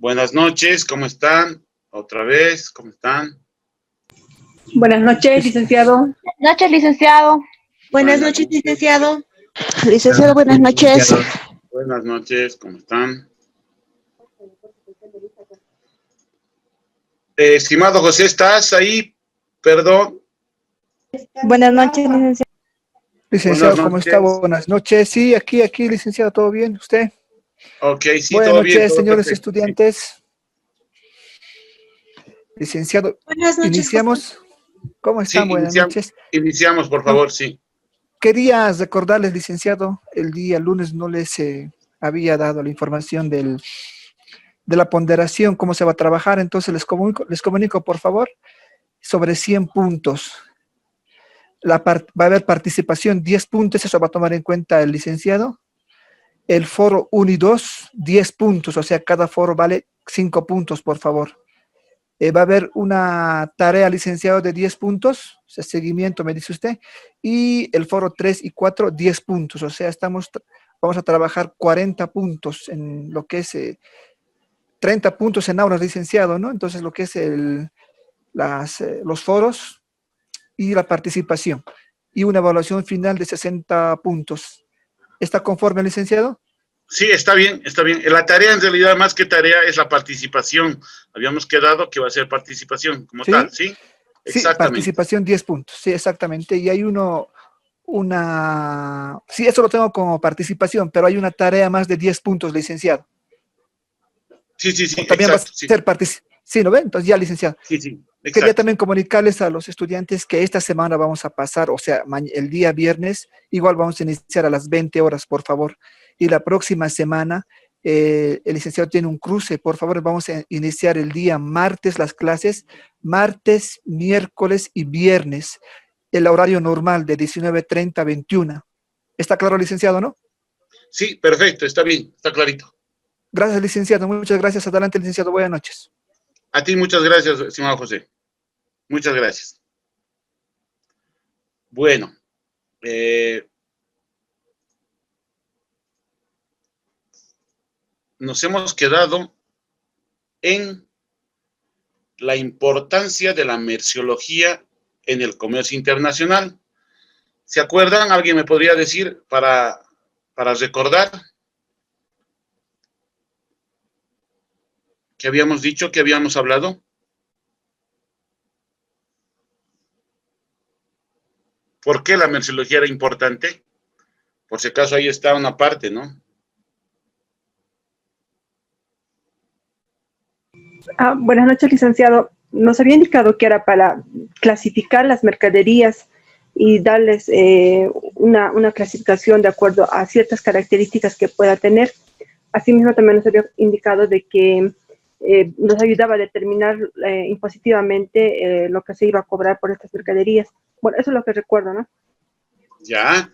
Buenas noches, ¿cómo están? Otra vez, ¿cómo están? Buenas noches, licenciado. Buenas noches, licenciado. Buenas noches, licenciado. Licenciado, buenas noches. Buenas noches, ¿cómo están? Estimado José, ¿estás ahí? Perdón. Buenas noches, licenciado. Licenciado, Buenas ¿cómo está? noches. Buenas noches. Sí, aquí, licenciado, ¿todo bien? ¿Usted? Ok, sí, Buenas todo bien. noches, Todo señores perfecto. estudiantes. Licenciado, Buenas noches, iniciamos. ¿Cómo Sí, están? Buenas noches. iniciamos, por favor, sí. Quería recordarles, licenciado, el día lunes no les había dado la información de la ponderación, cómo se va a trabajar, entonces les comunico, por favor, sobre 100 puntos. Va a haber participación, 10 puntos, eso va a tomar en cuenta el licenciado. El foro 1 y 2, 10 puntos, o sea, cada foro vale 5 puntos, por favor. Va a haber una tarea, licenciado, de 10 puntos, o sea, seguimiento, me dice usted, y el foro 3 y 4, 10 puntos, o sea, vamos a trabajar 40 puntos en lo que es 30 puntos en aulas, licenciado, ¿no? Entonces, lo que es los foros y la participación, y una evaluación final de 60 puntos. ¿Está conforme, licenciado? Sí, está bien, está bien. La tarea, en realidad, más que tarea, es la participación. Habíamos quedado que va a ser participación como ¿Sí? tal, ¿sí? Sí, Exactamente. participación 10 puntos, sí, exactamente. Y hay sí, eso lo tengo como participación, pero hay una tarea más de 10 puntos, licenciado. Sí, O también va a exacto, sí. ser participación. Sí, ¿no ven? Entonces ya, licenciado. Sí, Quería exacto. también comunicarles a los estudiantes que esta semana vamos a pasar, o sea, el día viernes, igual vamos a iniciar a las 20 horas, por favor. Y la próxima semana, el licenciado tiene un cruce, por favor, vamos a iniciar el día martes las clases, martes, miércoles y viernes, el horario normal de 19:30 a 21. ¿Está claro, licenciado, no? Sí, perfecto, está bien, está clarito. Gracias, licenciado, muchas gracias. Adelante, licenciado, buenas noches. A ti muchas gracias, estimado José. Muchas gracias. Bueno, nos hemos quedado en la importancia de la merciología en el comercio internacional. ¿Se acuerdan? ¿Alguien me podría decir para recordar que habíamos dicho, que habíamos hablado? ¿Por qué la merciología era importante? Por si acaso ahí está una parte, ¿no? Buenas noches, licenciado. Nos había indicado que era para clasificar las mercaderías y darles una clasificación de acuerdo a ciertas características que pueda tener. Asimismo, también nos había indicado de que nos ayudaba a determinar impositivamente lo que se iba a cobrar por estas mercaderías. Bueno, eso es lo que recuerdo, ¿no? Ya.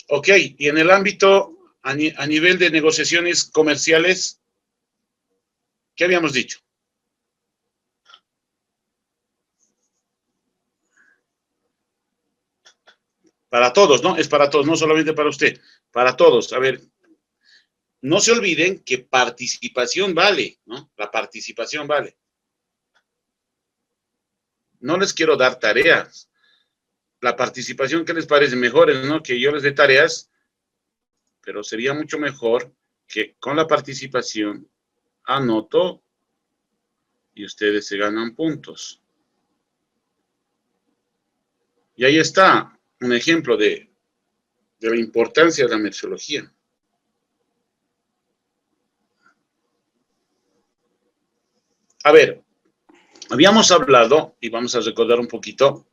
Ok, y en el ámbito, a nivel de negociaciones comerciales, ¿qué habíamos dicho? Para todos, ¿no? Es para todos, no solamente para usted, para todos. A ver, no se olviden que participación vale, ¿no? La participación vale. No les quiero dar tareas. La participación, ¿qué les parece? Mejor, ¿no? Que yo les dé tareas, pero sería mucho mejor que con la participación anoto y ustedes se ganan puntos. Y ahí está un ejemplo de la importancia de la merciología. A ver, habíamos hablado, y vamos a recordar un poquito,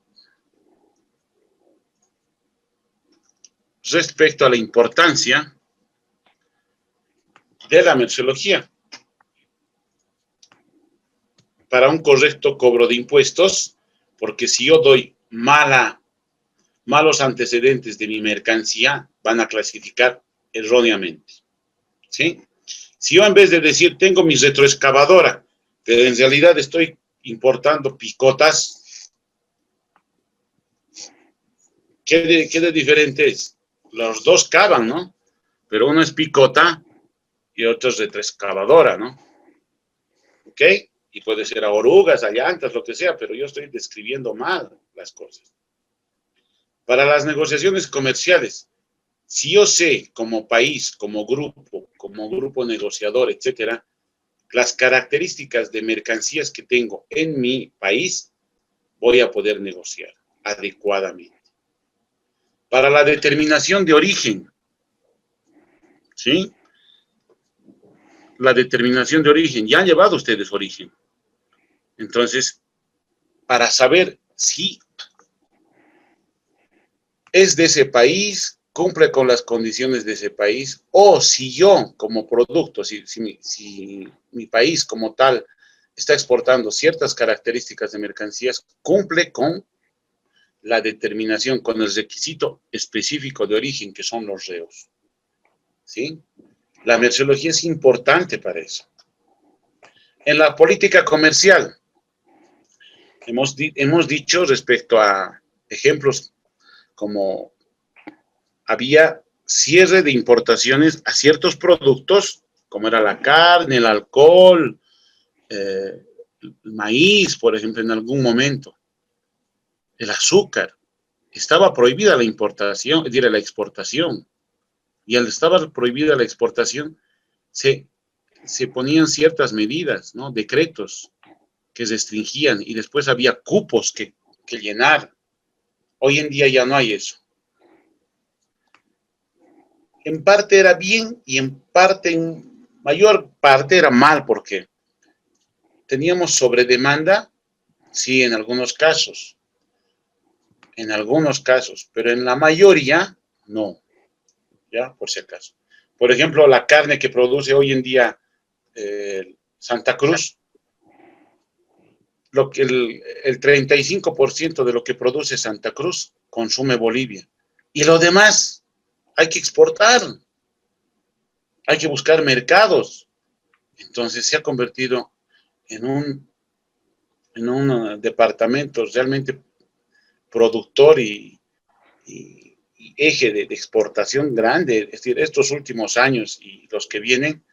respecto a la importancia de la merciología para un correcto cobro de impuestos, porque si yo doy malos antecedentes de mi mercancía, van a clasificar erróneamente, ¿sí? Si yo en vez de decir tengo mi retroexcavadora, pero en realidad estoy importando picotas, ¿qué de diferente es? Los dos cavan, ¿no? Pero uno es picota y otro es retroexcavadora, ¿no? ¿ok? Y puede ser a orugas, a llantas, lo que sea, pero yo estoy describiendo mal las cosas. Para las negociaciones comerciales, si yo sé como país, como grupo negociador, etcétera, las características de mercancías que tengo en mi país, voy a poder negociar adecuadamente. Para la determinación de origen, ¿sí? La determinación de origen, ya han llevado ustedes origen. Entonces, para saber si es de ese país, cumple con las condiciones de ese país, o si yo como producto, si mi país como tal está exportando ciertas características de mercancías, cumple con la determinación, con el requisito específico de origen, que son los reos. ¿Sí? La merceología es importante para eso. En la política comercial, hemos dicho respecto a ejemplos como había cierre de importaciones a ciertos productos, como era la carne, el alcohol, el maíz, por ejemplo, en algún momento, el azúcar. Estaba prohibida la importación, es decir, la exportación. Y al estar prohibida la exportación, se ponían ciertas medidas, ¿no? Decretos que restringían, y después había cupos que llenar. Hoy en día ya no hay eso. En parte era bien y en mayor parte era mal, porque teníamos sobredemanda, sí, en algunos casos, pero en la mayoría no, ya, por si acaso. Por ejemplo, la carne que produce hoy en día Santa Cruz, el 35% de lo que produce Santa Cruz consume Bolivia. Y lo demás hay que exportar, hay que buscar mercados. Entonces se ha convertido en un departamento realmente productor y eje de exportación grande. Es decir, estos últimos años y los que vienen,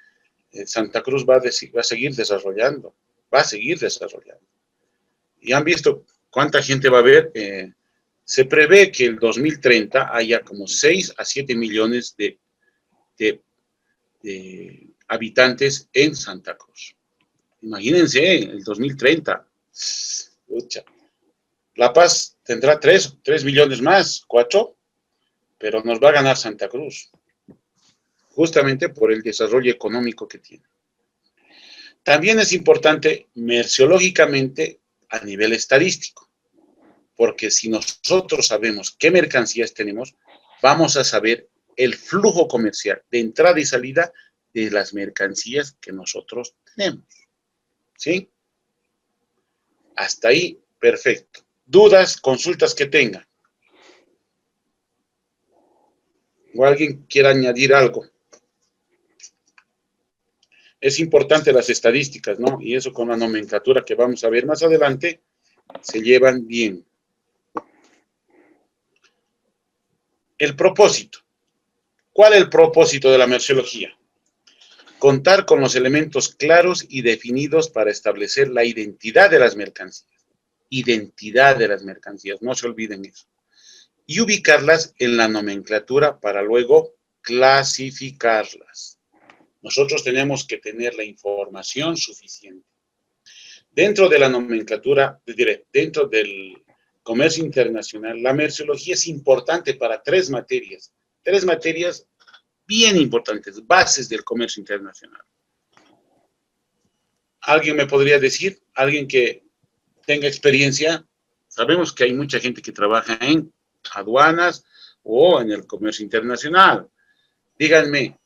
Santa Cruz va a seguir desarrollando, Y han visto cuánta gente va a haber. Se prevé que el 2030 haya como 6 a 7 millones de habitantes en Santa Cruz. Imagínense, el 2030. Ucha. La Paz tendrá 3 millones más, 4, pero nos va a ganar Santa Cruz, justamente por el desarrollo económico que tiene. También es importante merceológicamente a nivel estadístico, porque si nosotros sabemos qué mercancías tenemos, vamos a saber el flujo comercial de entrada y salida de las mercancías que nosotros tenemos. ¿Sí? Hasta ahí, perfecto. ¿Dudas, consultas que tengan? ¿O alguien quiera añadir algo? Es importante las estadísticas, ¿no? Y eso con la nomenclatura que vamos a ver más adelante, se llevan bien. El propósito. ¿Cuál es el propósito de la merceología? Contar con los elementos claros y definidos para establecer la identidad de las mercancías. Identidad de las mercancías, no se olviden eso. Y ubicarlas en la nomenclatura para luego clasificarlas. Nosotros tenemos que tener la información suficiente. Dentro de la nomenclatura, dentro del comercio internacional, la merceología es importante para 3 materias. 3 materias bien importantes, bases del comercio internacional. ¿Alguien me podría decir? ¿Alguien que tenga experiencia? Sabemos que hay mucha gente que trabaja en aduanas o en el comercio internacional. Díganme,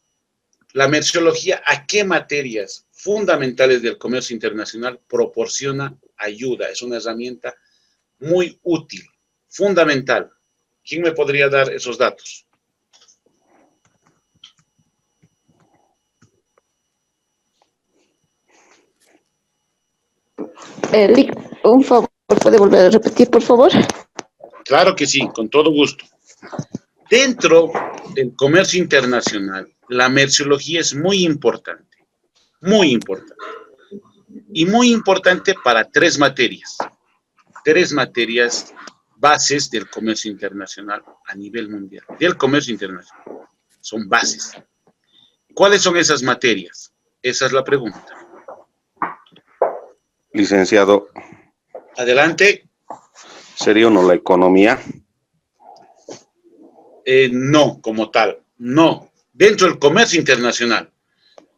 ¿la merceología a qué materias fundamentales del comercio internacional proporciona ayuda? Es una herramienta muy útil, fundamental. ¿Quién me podría dar esos datos? Eric, un favor, ¿puede volver a repetir, por favor? Claro que sí, con todo gusto. Dentro del comercio internacional, la merceología es muy importante, muy importante. y muy importante para tres materias bases del comercio internacional a nivel mundial, del comercio internacional, son bases. ¿Cuáles son esas materias? Esa es la pregunta. Licenciado, Adelante. ¿sería uno la economía? No, como tal, no. Dentro del comercio internacional.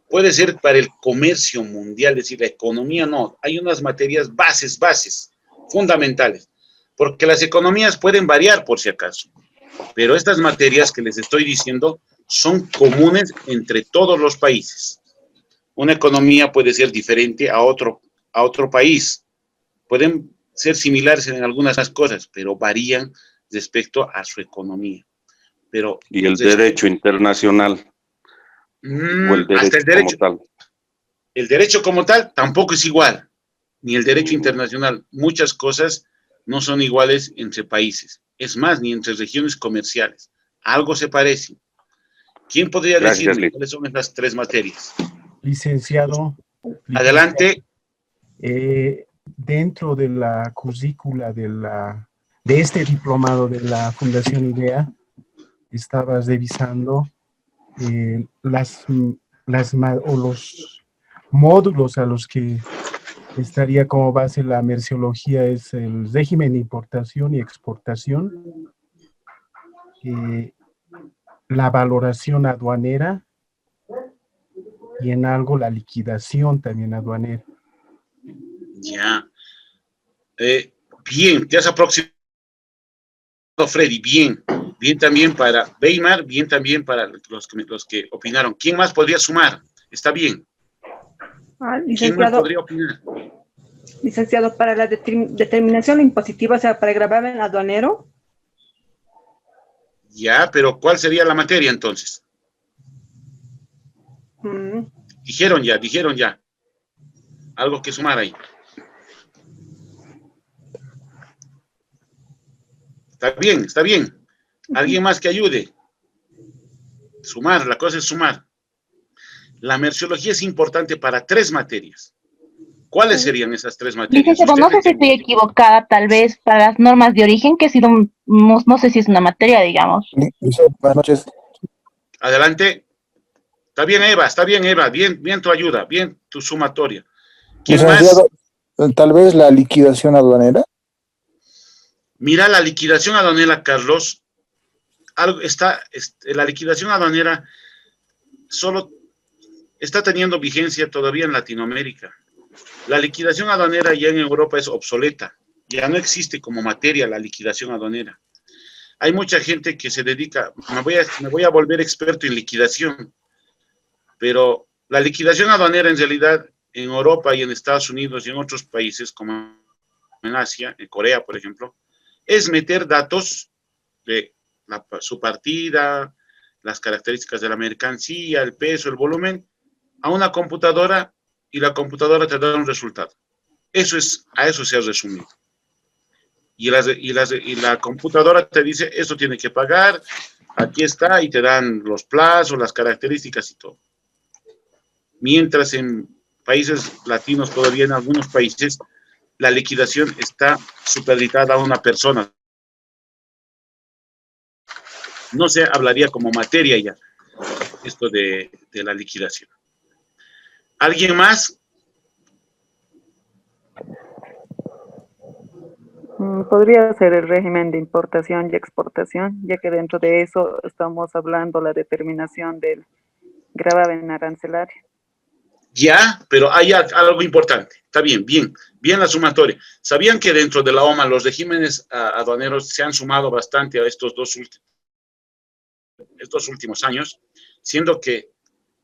Puede ser para el comercio mundial, es decir, la economía no. Hay unas materias bases, fundamentales. Porque las economías pueden variar por si acaso. Pero estas materias que les estoy diciendo son comunes entre todos los países. Una economía puede ser diferente a otro país. Pueden ser similares en algunas cosas, pero varían respecto a su economía. Pero, ¿Y el derecho internacional? ¿O el hasta derecho como tal? El derecho como tal tampoco es igual, ni el derecho internacional. Muchas cosas no son iguales entre países. Es más, ni entre regiones comerciales. Algo se parece. ¿Quién podría decirme cuáles son estas tres materias? Licenciado. Adelante. Dentro de la currícula de este diplomado de la Fundación IDEA, estabas revisando los módulos a los que estaría como base la merciología, es el régimen de importación y exportación, la valoración aduanera y en algo la liquidación también aduanera. Ya. Bien, te has aproximado, Freddy, bien. Bien también para Weimar, bien también para los que opinaron. ¿Quién más podría sumar? Está bien. ¿Quién más podría opinar? Licenciado, para la determinación impositiva, o sea, para el gravamen aduanero. Ya, pero ¿cuál sería la materia entonces? Dijeron ya. Algo que sumar ahí. Está bien. Alguien más que ayude. Sumar, la cosa es sumar. La merciología es importante para tres materias. ¿Cuáles serían esas tres materias? Licenciado, no sé si estoy equivocada, tal vez para las normas de origen, que ha sido, no sé si es una materia, digamos. Buenas noches. Adelante. Está bien, Eva. Bien tu ayuda, bien tu sumatoria. ¿Quién más? Tal vez la liquidación aduanera. Mira, la liquidación aduanera, Carlos, la liquidación aduanera solo está teniendo vigencia todavía en Latinoamérica. La liquidación aduanera ya en Europa es obsoleta, ya no existe como materia la liquidación aduanera. Hay mucha gente que se dedica, me voy a volver experto en liquidación, pero la liquidación aduanera en realidad en Europa y en Estados Unidos y en otros países como en Asia, en Corea por ejemplo, es meter datos de su partida, las características de la mercancía, el peso, el volumen, a una computadora y la computadora te da un resultado. A eso se ha resumido. Y la computadora te dice, esto tiene que pagar, aquí está, y te dan los plazos, las características y todo. Mientras en países latinos, todavía en algunos países, la liquidación está supeditada a una persona. No se hablaría como materia ya, esto de la liquidación. ¿Alguien más? Podría ser el régimen de importación y exportación, ya que dentro de eso estamos hablando la determinación del gravamen arancelario. Ya, pero hay algo importante. Está bien la sumatoria. ¿Sabían que dentro de la OMA los regímenes aduaneros se han sumado bastante a estos últimos años, siendo que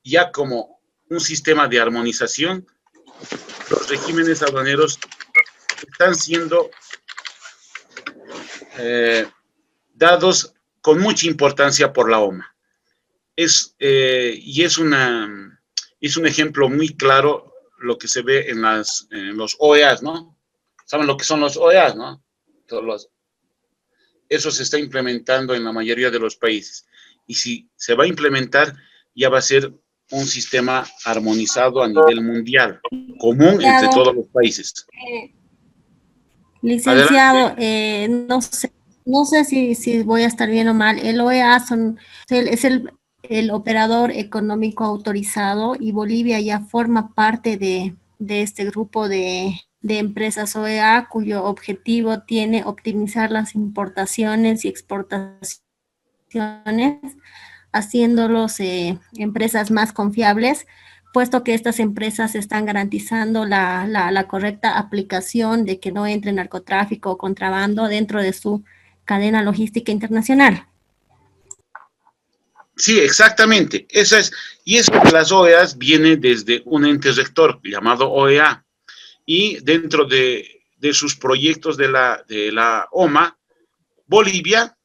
ya como un sistema de armonización, los regímenes aduaneros están siendo dados con mucha importancia por la OMA. Es un ejemplo muy claro lo que se ve en los OEAs, ¿no? ¿Saben lo que son los OEAs, no? Eso se está implementando en la mayoría de los países. Y si se va a implementar, ya va a ser un sistema armonizado a nivel mundial, común entre todos los países. Licenciado, no sé si voy a estar bien o mal. El OEA es el operador económico autorizado y Bolivia ya forma parte de este grupo de empresas OEA cuyo objetivo tiene optimizar las importaciones y exportaciones, haciéndolos empresas más confiables, puesto que estas empresas están garantizando la correcta aplicación de que no entre narcotráfico o contrabando dentro de su cadena logística internacional. Sí, exactamente. Y eso de las OEAs viene desde un ente rector llamado OEA. Y dentro de sus proyectos de la OMA, Bolivia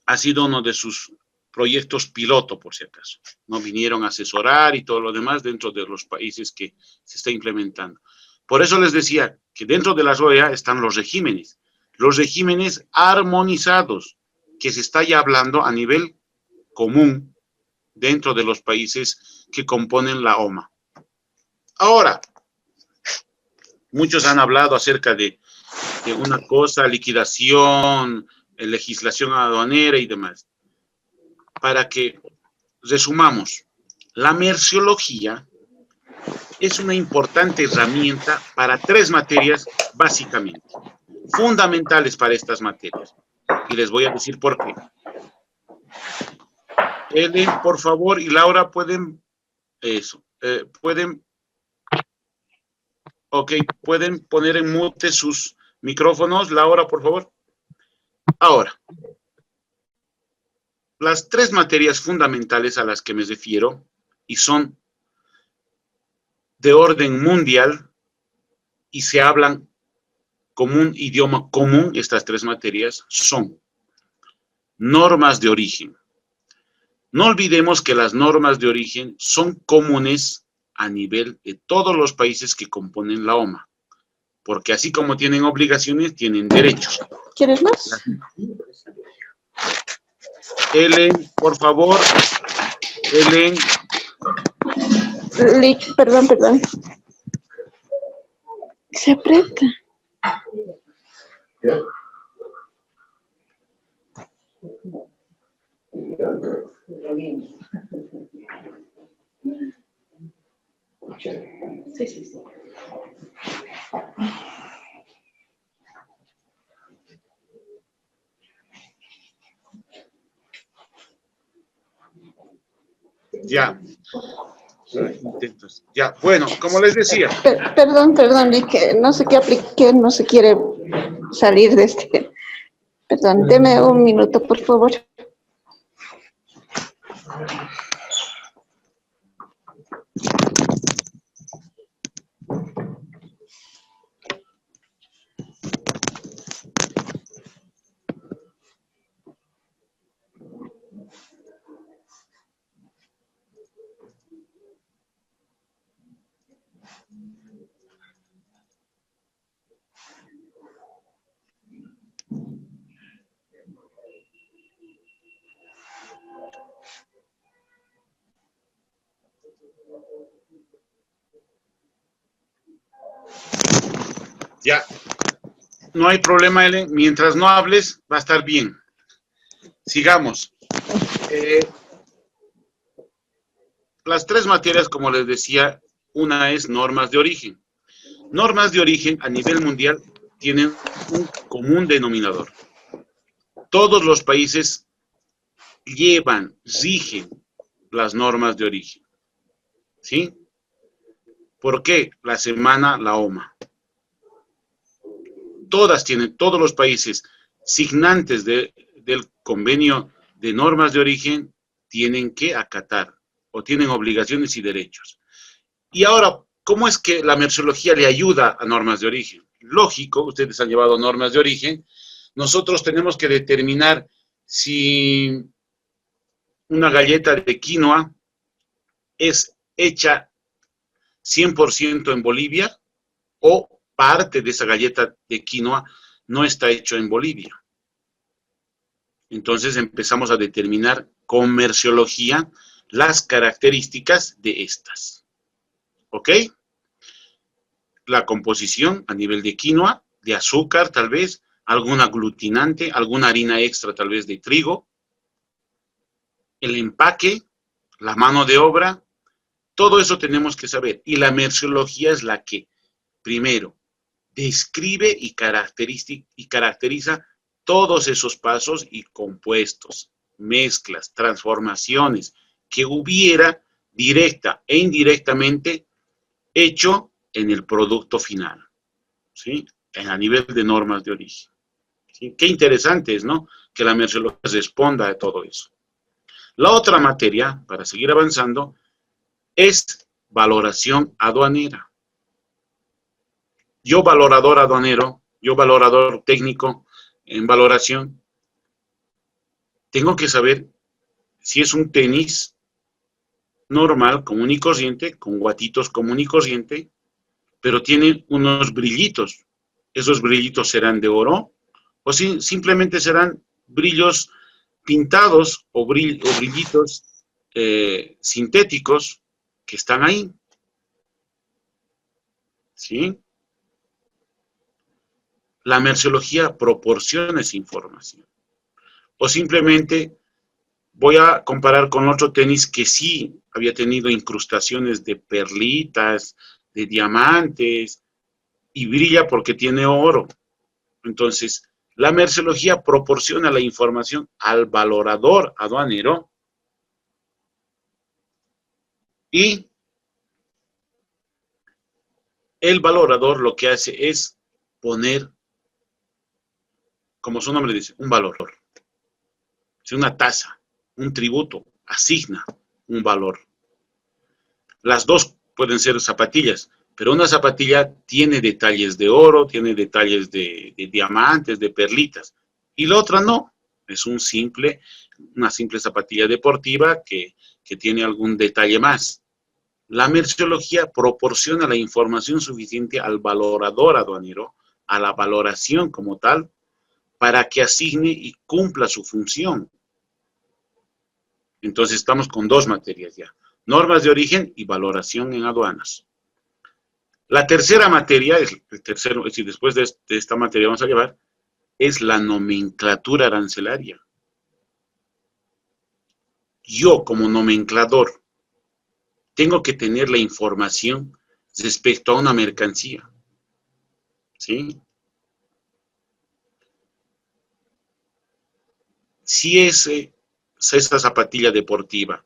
ha sido uno de sus proyectos piloto, por si acaso. No vinieron a asesorar y todo lo demás dentro de los países que se está implementando. Por eso les decía que dentro de las OEA están los regímenes armonizados, que se está ya hablando a nivel común dentro de los países que componen la OMA. Ahora, muchos han hablado acerca de una cosa, liquidación, legislación aduanera y demás. Para que resumamos, la merciología es una importante herramienta para 3 materias básicamente, fundamentales para estas materias. Y les voy a decir por qué. Ellen, por favor, y Laura, pueden poner en mute sus micrófonos. Laura, por favor. Ahora, las 3 materias fundamentales a las que me refiero, y son de orden mundial, y se hablan como un idioma común, estas 3 materias, son normas de origen. No olvidemos que las normas de origen son comunes a nivel de todos los países que componen la OMA, porque así como tienen obligaciones, tienen derechos. ¿Quieres más? Ellen, por favor. Ellen. Perdón. Se aprieta. Sí. Ya. Intentos. Ya, bueno, como les decía. Perdón, que no sé qué apliqué, no se quiere salir de este. Perdón, deme un minuto, por favor. Ya, no hay problema, Ellen. Mientras no hables, va a estar bien. Sigamos. Las 3 materias, como les decía, una es normas de origen. Normas de origen a nivel mundial tienen un común denominador. Todos los países rigen las normas de origen. ¿Sí? ¿Por qué? La semana, la OMA. Todos los países signantes del convenio de normas de origen tienen que acatar o tienen obligaciones y derechos. Y ahora, ¿cómo es que la merciología le ayuda a normas de origen? Lógico, ustedes han llevado normas de origen, nosotros tenemos que determinar si una galleta de quinoa es hecha 100% en Bolivia o parte de esa galleta de quinoa no está hecho en Bolivia. Entonces empezamos a determinar con merciología las características de estas. ¿Ok? La composición a nivel de quinoa, de azúcar tal vez, algún aglutinante, alguna harina extra tal vez de trigo, el empaque, la mano de obra, todo eso tenemos que saber. Y la merciología es la que, primero, describe y caracteriza todos esos pasos y compuestos, mezclas, transformaciones que hubiera directa e indirectamente hecho en el producto final, ¿sí? A nivel de normas de origen. ¿Sí? Qué interesante es, ¿no? Que la merciología responda a todo eso. La otra materia, para seguir avanzando, es valoración aduanera. Yo valorador aduanero, yo valorador técnico en valoración, tengo que saber si es un tenis normal, común y corriente, con guatitos común y corriente, pero tiene unos brillitos. Esos brillitos serán de oro o simplemente serán brillos pintados o brillitos sintéticos que están ahí. ¿Sí? La merciología proporciona esa información. O simplemente voy a comparar con otro tenis que sí había tenido incrustaciones de perlitas, de diamantes, y brilla porque tiene oro. Entonces, la merciología proporciona la información al valorador aduanero y el valorador lo que hace es poner, como su nombre dice, un valor. Es una tasa, un tributo, asigna un valor. Las dos pueden ser zapatillas, pero una zapatilla tiene detalles de oro, tiene detalles de diamantes, de perlitas, y la otra no. Es una simple zapatilla deportiva que tiene algún detalle más. La merciología proporciona la información suficiente al valorador aduanero, a la valoración como tal, para que asigne y cumpla su función. Entonces estamos con dos materias ya: normas de origen y valoración en aduanas. La tercera materia, es decir, después de esta materia vamos a llevar, es la nomenclatura arancelaria. Yo, como nomenclador, tengo que tener la información respecto a una mercancía. ¿Sí? Si esa zapatilla deportiva,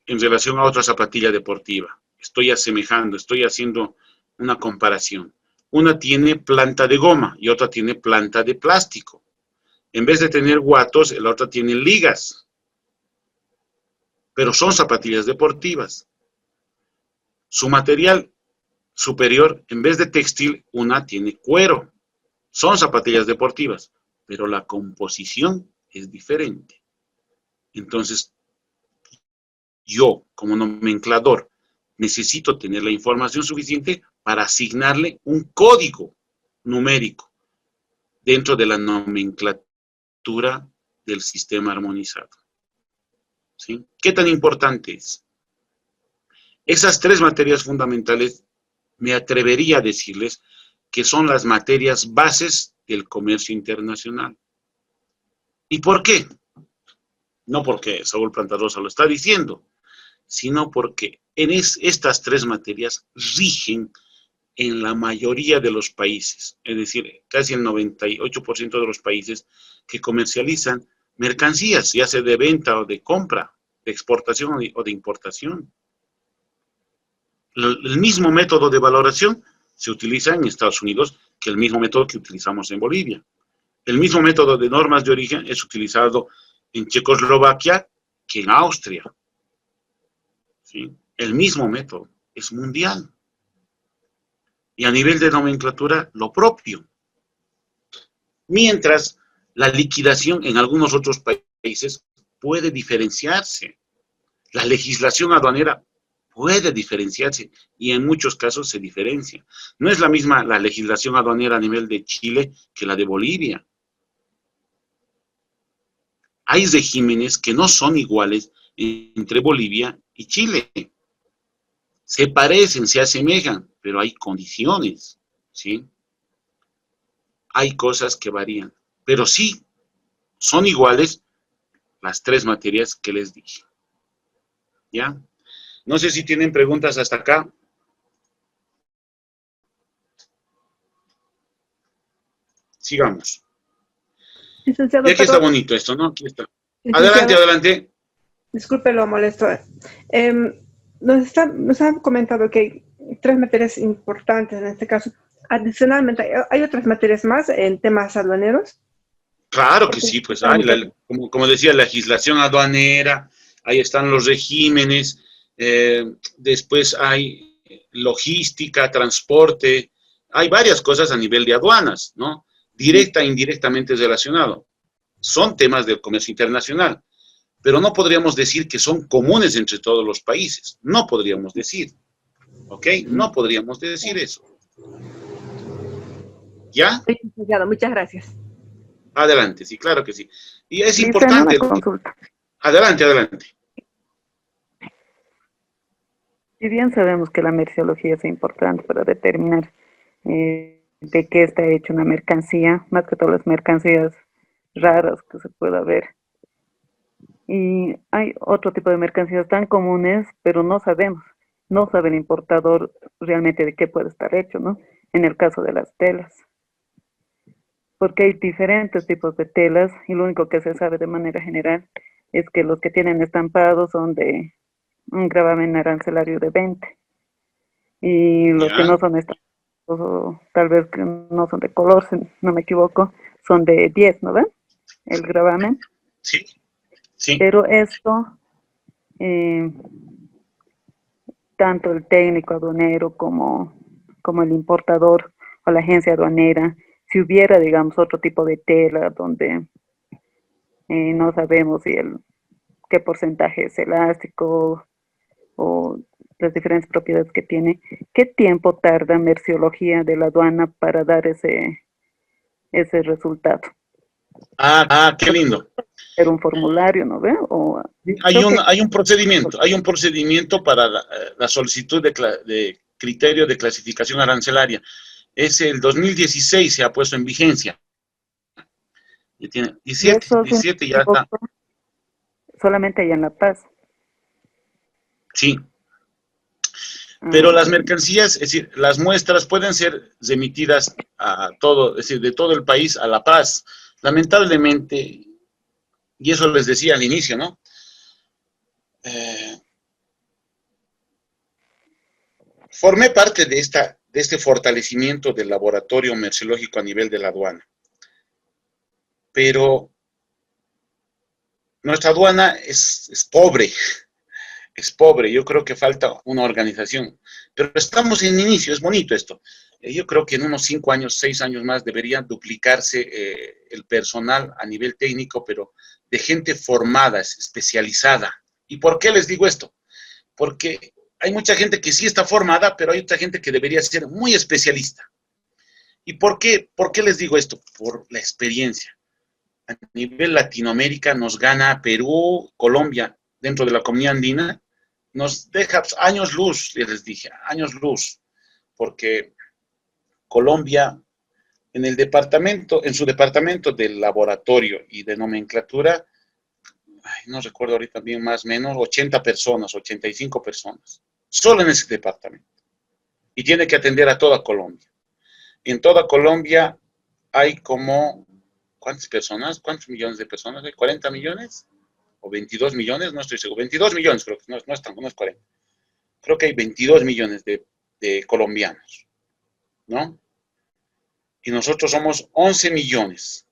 en relación a otra zapatilla deportiva, estoy asemejando, estoy haciendo una comparación. Una tiene planta de goma y otra tiene planta de plástico. En vez de tener guatos, la otra tiene ligas. Pero son zapatillas deportivas. Su material superior, en vez de textil, una tiene cuero. Son zapatillas deportivas, pero la composición es diferente. Entonces, yo, como nomenclador, necesito tener la información suficiente para asignarle un código numérico dentro de la nomenclatura del sistema armonizado. ¿Sí? ¿Qué tan importante es? Esas tres materias fundamentales me atrevería a decirles que son las materias bases del comercio internacional. ¿Y por qué? No porque Saúl Plantarosa lo está diciendo, sino porque estas tres materias rigen en la mayoría de los países, es decir, casi el 98% de los países que comercializan mercancías, ya sea de venta o de compra, de exportación o de importación. El mismo método de valoración se utiliza en Estados Unidos que el mismo método que utilizamos en Bolivia. El mismo método de normas de origen es utilizado en Checoslovaquia que en Austria. ¿Sí? El mismo método es mundial. Y a nivel de nomenclatura, lo propio. Mientras la liquidación en algunos otros países puede diferenciarse. La legislación aduanera puede diferenciarse y en muchos casos se diferencia. No es la misma la legislación aduanera a nivel de Chile que la de Bolivia. Hay regímenes que no son iguales entre Bolivia y Chile. Se parecen, se asemejan, pero hay condiciones, ¿sí? Hay cosas que varían, pero sí son iguales las tres materias que les dije. ¿Ya? No sé si tienen preguntas hasta acá. Sigamos. Licenciado, Y aquí está perdón. bonito esto, ¿no? Aquí está. Licenciado, Adelante, adelante. disculpe lo molesto. Nos ha comentado que hay tres materias importantes en este caso. Adicionalmente, ¿hay otras materias más en temas aduaneros? Claro que sí, pues hay, como decía, legislación aduanera, ahí están los regímenes, después hay logística, transporte, hay varias cosas a nivel de aduanas, ¿no? Directa e indirectamente relacionado. Son temas del comercio internacional, pero no podríamos decir que son comunes entre todos los países, no podríamos decir, ¿ok? No podríamos decir eso. ¿Ya? Sí, licenciado, muchas gracias. Adelante, sí, claro que sí. Y es Lisa, importante. una consulta. Adelante, adelante. Si bien sabemos que la merciología es importante para determinar de qué está hecha una mercancía, más que todas las mercancías raras que se pueda ver. Y hay otro tipo de mercancías tan comunes, pero no sabemos. No sabe el importador realmente de qué puede estar hecho, ¿no? En el caso de las telas. Porque hay diferentes tipos de telas y lo único que se sabe de manera general es que los que tienen estampados son de un gravamen arancelario de 20 y los que no son estampados, o tal vez que no son de color, si no me equivoco, son de 10, ¿no ven? El gravamen. Sí, sí. Pero esto, tanto el técnico aduanero como el importador o la agencia aduanera, si hubiera, digamos, otro tipo de tela donde no sabemos si qué porcentaje es elástico o las diferentes propiedades que tiene, ¿qué tiempo tarda merciología de la aduana para dar ese resultado? Qué lindo. Era un formulario, ¿no ve? Hay un procedimiento para la solicitud de criterio de clasificación arancelaria. Es el 2016 se ha puesto en vigencia. Ya tiene 17 ya está. Solamente allá en La Paz. Sí. Pero las mercancías, es decir, las muestras pueden ser remitidas a todo, es decir, de todo el país a La Paz. Lamentablemente, y eso les decía al inicio, ¿no? Formé parte de este fortalecimiento del laboratorio merciológico a nivel de la aduana. Pero nuestra aduana es pobre. Es pobre, yo creo que falta una organización. Pero estamos en inicio, es bonito esto. Yo creo que en unos 5 años, 6 años más debería duplicarse el personal a nivel técnico, pero de gente formada, especializada. ¿Y por qué les digo esto? Porque hay mucha gente que sí está formada, pero hay otra gente que debería ser muy especialista. ¿Y por qué les digo esto? Por la experiencia. A nivel Latinoamérica nos gana Perú, Colombia, dentro de la comunidad andina, nos deja años luz, les dije, años luz, porque Colombia, en su departamento de laboratorio y de nomenclatura, no recuerdo ahorita bien, más o menos, 80 personas, 85 personas, solo en ese departamento. Y tiene que atender a toda Colombia. En toda Colombia hay como, ¿cuántas personas? ¿Cuántos millones de personas? ¿Hay 40 millones? ¿O 22 millones? No estoy seguro. 22 millones creo que no es 40. Creo que hay 22 millones de colombianos, ¿no? Y nosotros somos 11 millones.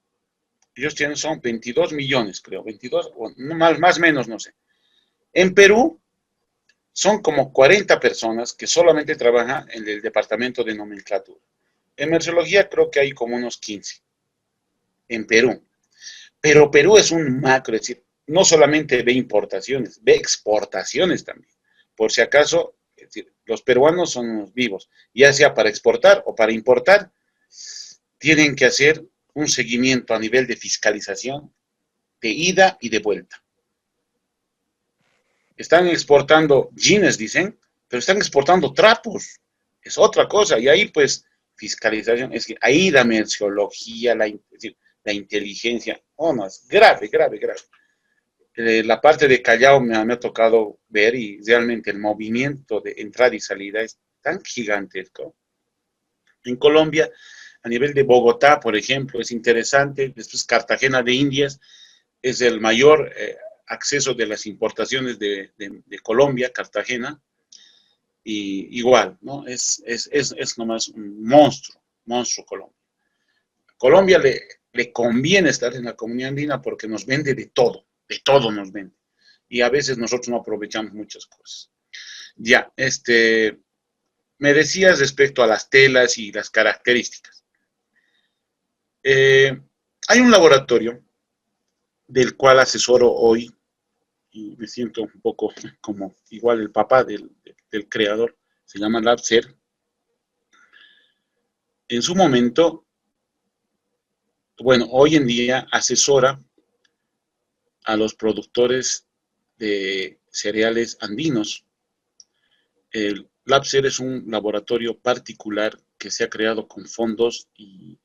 Ellos son 22 millones, creo. 22, o más o menos, no sé. En Perú son como 40 personas que solamente trabajan en el departamento de nomenclatura. En merciología creo que hay como unos 15. En Perú. Pero Perú es un macro, es decir, no solamente ve importaciones, ve exportaciones también. Por si acaso, es decir, los peruanos son unos vivos, ya sea para exportar o para importar, tienen que hacer un seguimiento a nivel de fiscalización, de ida y de vuelta. Están exportando jeans, dicen, pero están exportando trapos. Es otra cosa. Y ahí, pues, fiscalización, es que ahí la merciología, la inteligencia, oh, no, es grave, grave, grave. La parte de Callao me ha tocado ver y realmente el movimiento de entrada y salida es tan gigantesco. En Colombia, a nivel de Bogotá, por ejemplo, es interesante. Después Cartagena de Indias es el mayor acceso de las importaciones de Colombia, Cartagena. Y igual, ¿no? Es nomás un monstruo Colombia. Colombia le conviene estar en la comunidad andina porque nos vende de todo nos vende. Y a veces nosotros no aprovechamos muchas cosas. Ya, me decías respecto a las telas y las características. Hay un laboratorio del cual asesoro hoy, y me siento un poco como igual el papá del creador, se llama LabSer. En su momento, bueno, hoy en día asesora a los productores de cereales andinos. El LabSer es un laboratorio particular que se ha creado con fondos y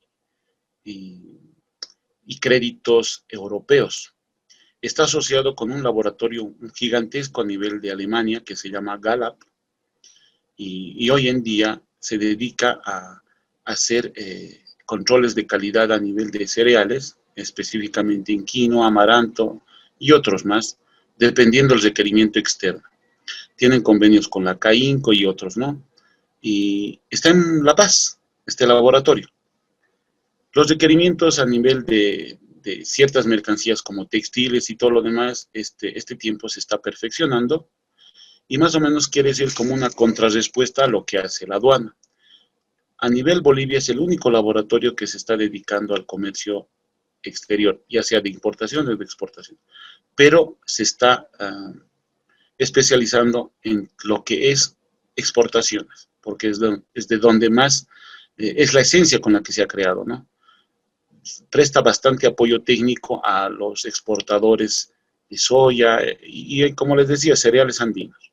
créditos europeos. Está asociado con un laboratorio gigantesco a nivel de Alemania que se llama Gallup y hoy en día se dedica a hacer controles de calidad a nivel de cereales, específicamente en quinoa, amaranto y otros más, dependiendo del requerimiento externo. Tienen convenios con la CAINCO y otros, ¿no? Y está en La Paz, este laboratorio. Los requerimientos a nivel de ciertas mercancías como textiles y todo lo demás, este tiempo se está perfeccionando y más o menos quiere ser como una contrarrespuesta a lo que hace la aduana. A nivel Bolivia es el único laboratorio que se está dedicando al comercio exterior, ya sea de importación o de exportación, pero se está especializando en lo que es exportaciones, porque es de donde más, es la esencia con la que se ha creado, ¿no? Presta bastante apoyo técnico a los exportadores de soya y como les decía, cereales andinos.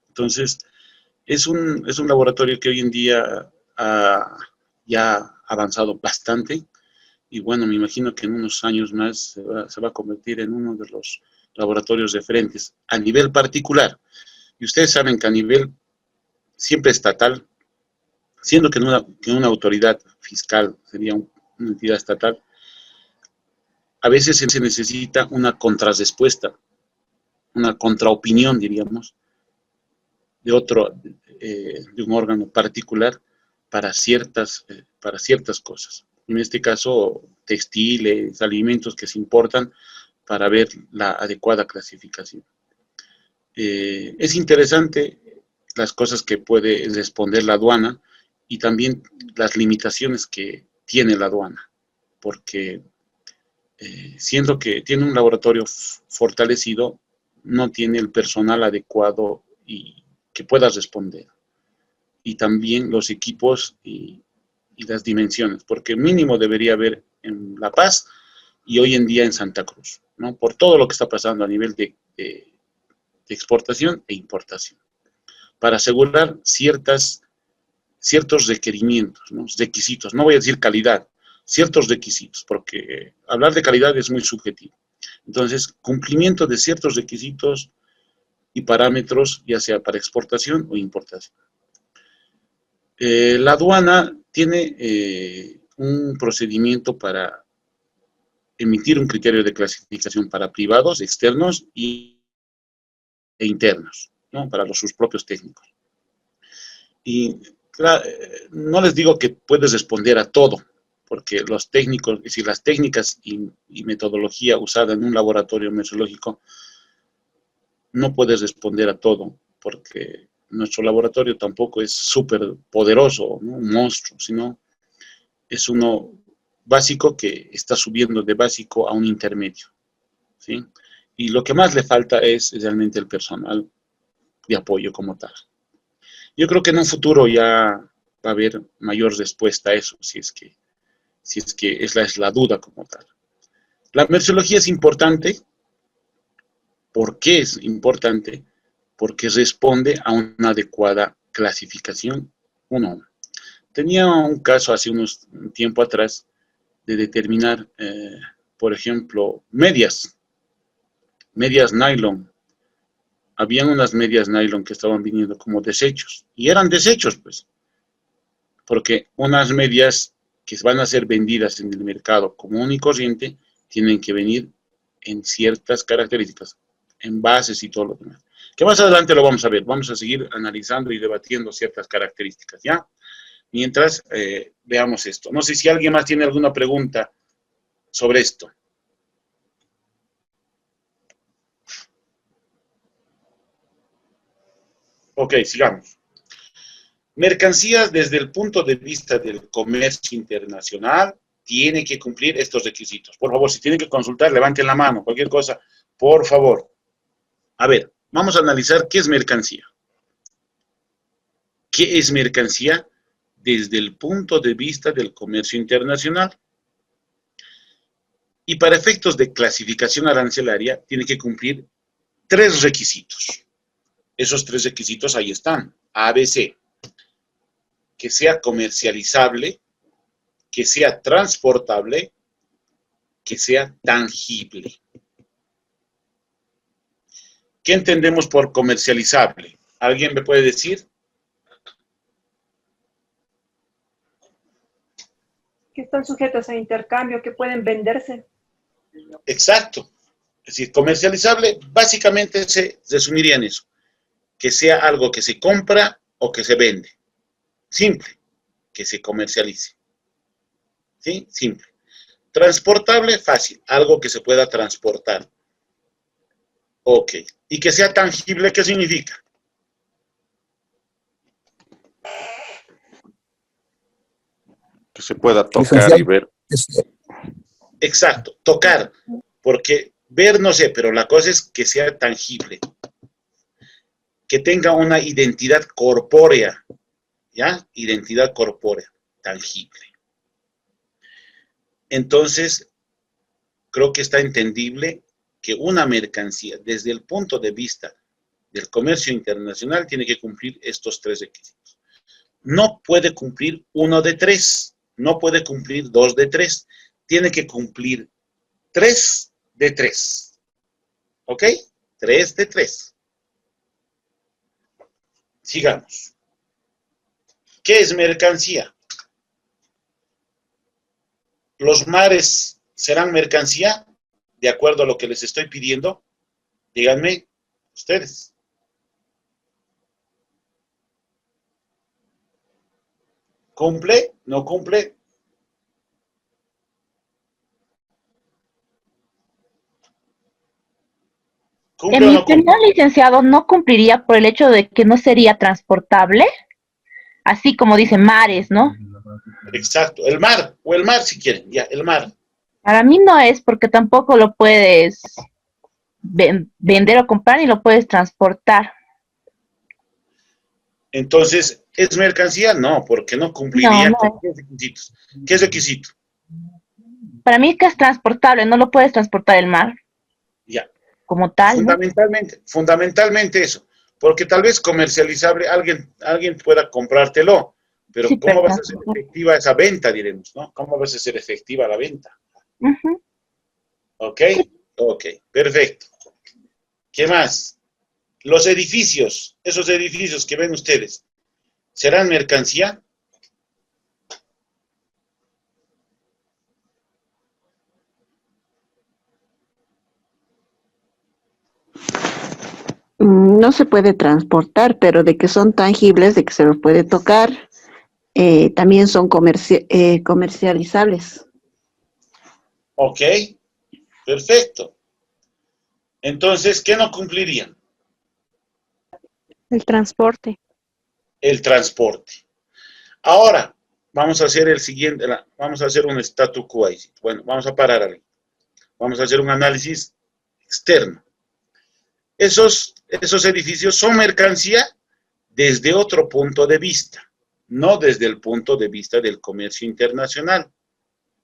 Entonces, es un laboratorio que hoy en día ya ha avanzado bastante y bueno, me imagino que en unos años más se va a convertir en uno de los laboratorios referentes a nivel particular. Y ustedes saben que a nivel siempre estatal, siendo que una autoridad fiscal sería una entidad estatal, a veces se necesita una contrarrespuesta, una contraopinión, diríamos, de un órgano particular para ciertas cosas. En este caso, textiles, alimentos que se importan para ver la adecuada clasificación. Es interesante las cosas que puede responder la aduana y también las limitaciones que tiene la aduana, porque siendo que tiene un laboratorio fortalecido, no tiene el personal adecuado y que pueda responder. Y también los equipos y las dimensiones, porque mínimo debería haber en La Paz y hoy en día en Santa Cruz, ¿no? Por todo lo que está pasando a nivel de exportación e importación, para asegurar ciertos requerimientos, ¿no? Requisitos, no voy a decir calidad, ciertos requisitos, porque hablar de calidad es muy subjetivo. Entonces, cumplimiento de ciertos requisitos y parámetros, ya sea para exportación o importación. La aduana tiene un procedimiento para emitir un criterio de clasificación para privados, externos e internos, ¿no? Para sus propios técnicos. Y no les digo que puedes responder a todo, porque los técnicos, es decir, las técnicas y metodología usada en un laboratorio metrológico no puedes responder a todo, porque nuestro laboratorio tampoco es súper poderoso, ¿no? Un monstruo, sino es uno básico que está subiendo de básico a un intermedio, ¿sí? Y lo que más le falta es realmente el personal de apoyo como tal. Yo creo que en un futuro ya va a haber mayor respuesta a eso, si es que es la duda como tal. La merciología es importante ¿Por qué es importante? Porque responde a una adecuada clasificación. Uno, tenía un caso hace un tiempo atrás de determinar, por ejemplo, medias nylon. Habían unas medias nylon que estaban viniendo como desechos, y eran desechos, pues, porque unas medias que van a ser vendidas en el mercado común y corriente tienen que venir en ciertas características, envases y todo lo demás. Que más adelante lo vamos a ver, vamos a seguir analizando y debatiendo ciertas características, ¿ya? Mientras veamos esto. No sé si alguien más tiene alguna pregunta sobre esto. Ok, sigamos. Mercancías desde el punto de vista del comercio internacional tiene que cumplir estos requisitos. Por favor, si tienen que consultar, levanten la mano, cualquier cosa, por favor. A ver, vamos a analizar qué es mercancía. ¿Qué es mercancía desde el punto de vista del comercio internacional? Y para efectos de clasificación arancelaria, tiene que cumplir 3 requisitos. Esos 3 requisitos ahí están, A, B, C. Que sea comercializable, que sea transportable, que sea tangible. ¿Qué entendemos por comercializable? ¿Alguien me puede decir? Que están sujetos a intercambio, que pueden venderse. Exacto. Es decir, comercializable básicamente se resumiría en eso. Que sea algo que se compra o que se vende. Simple. Que se comercialice. ¿Sí? Simple. Transportable, fácil. Algo que se pueda transportar. Ok. Y que sea tangible, ¿qué significa? Que se pueda tocar y ver. Exacto, tocar. Porque ver no sé, pero la cosa es que sea tangible. Que tenga una identidad corpórea. ¿Ya? Identidad corpórea, tangible. Entonces, creo que está entendible que una mercancía, desde el punto de vista del comercio internacional, tiene que cumplir estos 3 requisitos. No puede cumplir 1 de 3, no puede cumplir 2 de 3, tiene que cumplir 3 de 3. ¿Ok? 3 de 3. Sigamos. ¿Qué es mercancía? ¿Los mares serán mercancía? De acuerdo a lo que les estoy pidiendo. Díganme ustedes. ¿Cumple? ¿No cumple? En mi opinión, licenciado, no cumpliría por el hecho de que no sería transportable, así como dicen mares, ¿no? Exacto, el mar, o el mar si quieren, ya, el mar. Para mí no es, porque tampoco lo puedes vender o comprar ni lo puedes transportar. Entonces, ¿es mercancía? No, porque no cumpliría con ¿qué requisitos? ¿Qué es requisito? Para mí es que es transportable, no lo puedes transportar el mar. Ya. Como tal, fundamentalmente eso, porque tal vez comercializable, alguien pueda comprártelo, pero sí, ¿cómo vas a ser efectiva esa venta, diremos, ¿no? ¿Cómo vas a ser efectiva la venta? ¿Ok? Ok, perfecto. ¿Qué más? Los edificios, esos edificios que ven ustedes, ¿serán mercancía? No se puede transportar, pero de que son tangibles, de que se los puede tocar, también son comercializables. Ok, perfecto. Entonces, ¿qué no cumplirían? El transporte. El transporte. Ahora, vamos a hacer el siguiente, vamos a hacer un statu quo ahí. Bueno, vamos a parar ahí. Vamos a hacer un análisis externo. Esos edificios son mercancía desde otro punto de vista, no desde el punto de vista del comercio internacional,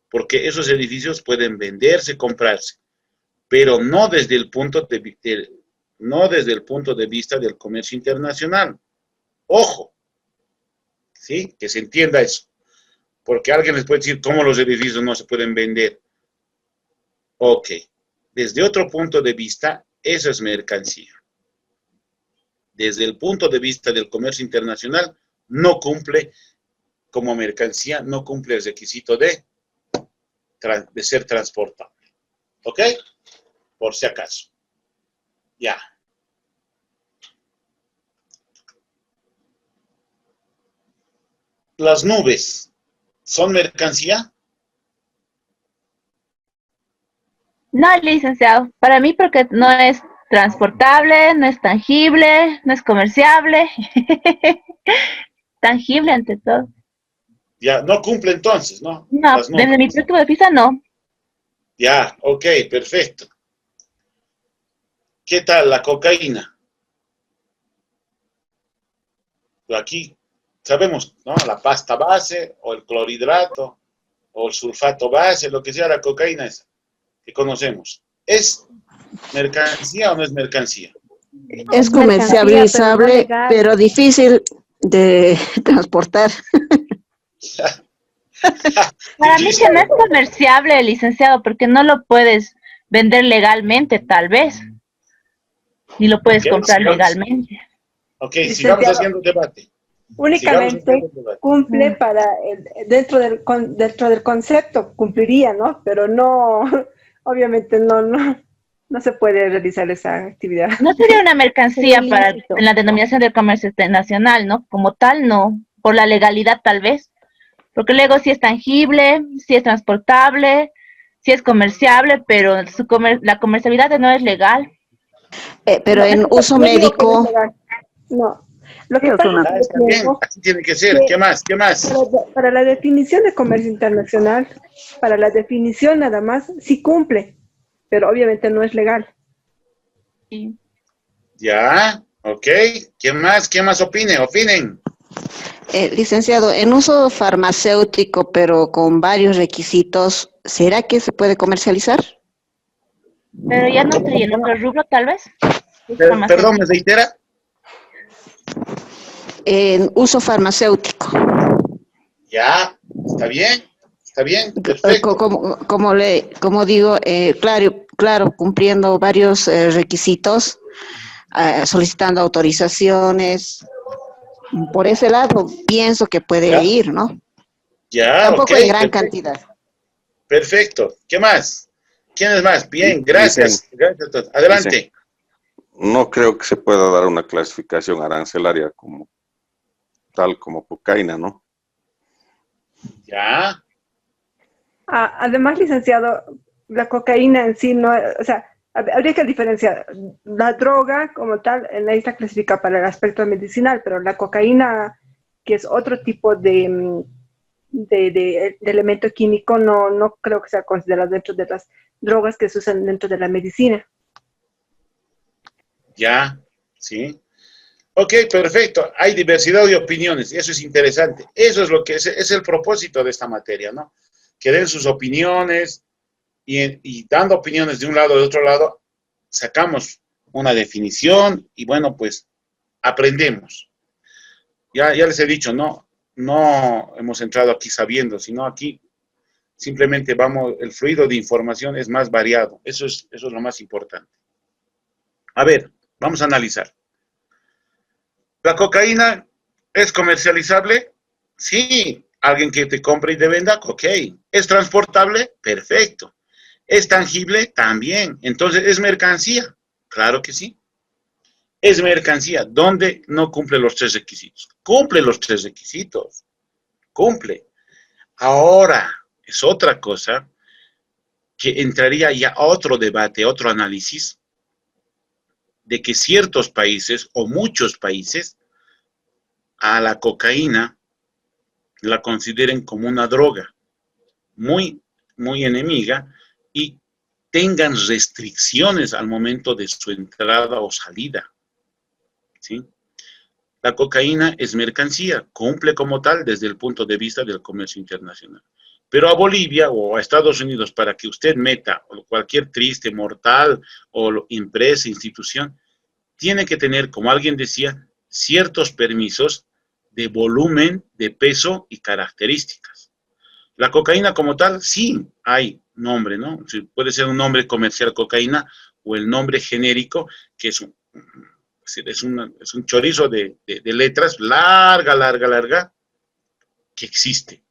porque esos edificios pueden venderse, comprarse. pero no desde el punto de vista del comercio internacional. Ojo, ¿sí? Que se entienda eso. Porque alguien les puede decir cómo los edificios no se pueden vender. Ok, desde otro punto de vista, eso es mercancía. Desde el punto de vista del comercio internacional, no cumple como mercancía, no cumple el requisito de ser transportable. ¿Ok? Por si acaso. Ya. Las nubes, ¿son mercancía? No, licenciado. Para mí porque no es transportable, no es tangible, no es comerciable. Tangible ante todo. Ya, no cumple entonces, ¿no? No, Las nubes. desde mi punto de vista no. Ya, ok, perfecto. ¿Qué tal la cocaína? Aquí sabemos, ¿no? La pasta base, o el clorhidrato, o el sulfato base, lo que sea la cocaína esa, que conocemos. ¿Es mercancía o no es mercancía? Es comercializable, pero difícil de transportar. Para mí que no es comerciable, licenciado, porque no lo puedes vender legalmente, tal vez. Ni lo puedes comprar legalmente. Ok, sigamos haciendo debate. Únicamente cumple para dentro del concepto, cumpliría, ¿no? Pero no, obviamente no se puede realizar esa actividad. No sería una mercancía en la denominación del comercio internacional, ¿no? Como tal, no. Por la legalidad, tal vez. Porque luego sí es tangible, sí es transportable, sí es comerciable, pero la comercialidad no es legal. Pero en uso médico. No. Lo que pasa es que así tiene que ser. ¿Qué más? ¿Qué más? Para la definición de comercio internacional, para la definición nada más, sí cumple, pero obviamente no es legal. Sí. Ya, ok. ¿Quién más? ¿Quién más opine? Opinen. Licenciado, en uso farmacéutico, pero con varios requisitos, ¿será que se puede comercializar? Pero ya no sería en otro rubro, tal vez. Perdón, ¿me reitera? En uso farmacéutico. Ya, está bien, perfecto. Como digo, claro, cumpliendo varios requisitos, solicitando autorizaciones. Por ese lado pienso que puede ir, ¿no? Ya, tampoco ok, en gran perfecto. cantidad. Perfecto. ¿Qué más? ¿Quién es más? Bien, gracias. Gracias a todos. Adelante. No creo que se pueda dar una clasificación arancelaria como tal como cocaína, ¿no? Ya. Además, licenciado, la cocaína en sí no, o sea, habría que diferenciar. La droga como tal, en ahí está clasificada para el aspecto medicinal, pero la cocaína, que es otro tipo de elemento químico, no creo que sea considerado dentro de las drogas que se usan dentro de la medicina. Ya, sí. Ok, perfecto. Hay diversidad de opiniones. Eso es interesante. Eso es lo que es el propósito de esta materia, ¿no? Que den sus opiniones y dando opiniones de un lado o de otro lado, sacamos una definición y bueno, pues aprendemos. Ya les he dicho, no hemos entrado aquí sabiendo, sino aquí simplemente el fluido de información es más variado. Eso es lo más importante. A ver, vamos a analizar. ¿La cocaína es comercializable? Sí. ¿Alguien que te compre y te venda? Ok. ¿Es transportable? Perfecto. ¿Es tangible? También. Entonces, ¿es mercancía? Claro que sí. Es mercancía. ¿Dónde no cumple los tres requisitos? Cumple los tres requisitos. Cumple. Ahora, es otra cosa que entraría ya a otro debate, otro análisis, de que ciertos países o muchos países a la cocaína la consideren como una droga muy, muy enemiga y tengan restricciones al momento de su entrada o salida. ¿Sí? La cocaína es mercancía, cumple como tal desde el punto de vista del comercio internacional. Pero a Bolivia o a Estados Unidos, para que usted meta cualquier triste, mortal o empresa, institución, tiene que tener, como alguien decía, ciertos permisos de volumen, de peso y características. La cocaína como tal, sí hay nombre, ¿no? Puede ser un nombre comercial cocaína o el nombre genérico, que es un chorizo de letras, larga, que existe.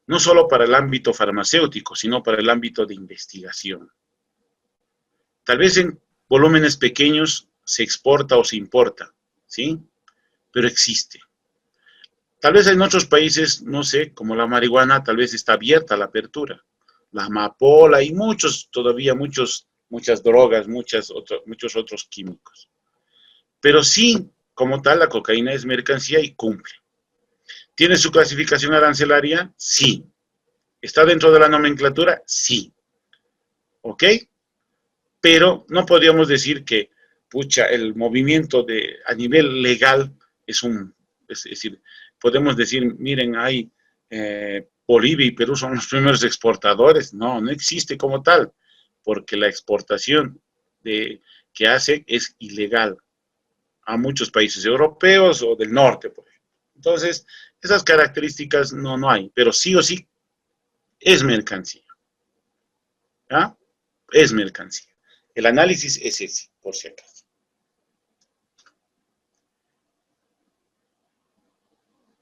No solo para el ámbito farmacéutico, sino para el ámbito de investigación. Tal vez en volúmenes pequeños se exporta o se importa, ¿sí? Pero existe. Tal vez en otros países, no sé, como la marihuana, tal vez está abierta la apertura. La amapola y muchas drogas, muchos otros químicos. Pero sí, como tal, la cocaína es mercancía y cumple. ¿Tiene su clasificación arancelaria? Sí. ¿Está dentro de la nomenclatura? Sí. ¿Ok? Pero no podríamos decir que, pucha, el movimiento a nivel legal es decir, podemos decir, miren, hay Bolivia y Perú son los primeros exportadores. No, no existe como tal, porque la exportación que hace es ilegal a muchos países europeos o del norte, por ejemplo. Entonces, esas características no hay, pero sí o sí es mercancía. ¿Ya? Es mercancía. El análisis es ese, por si acaso.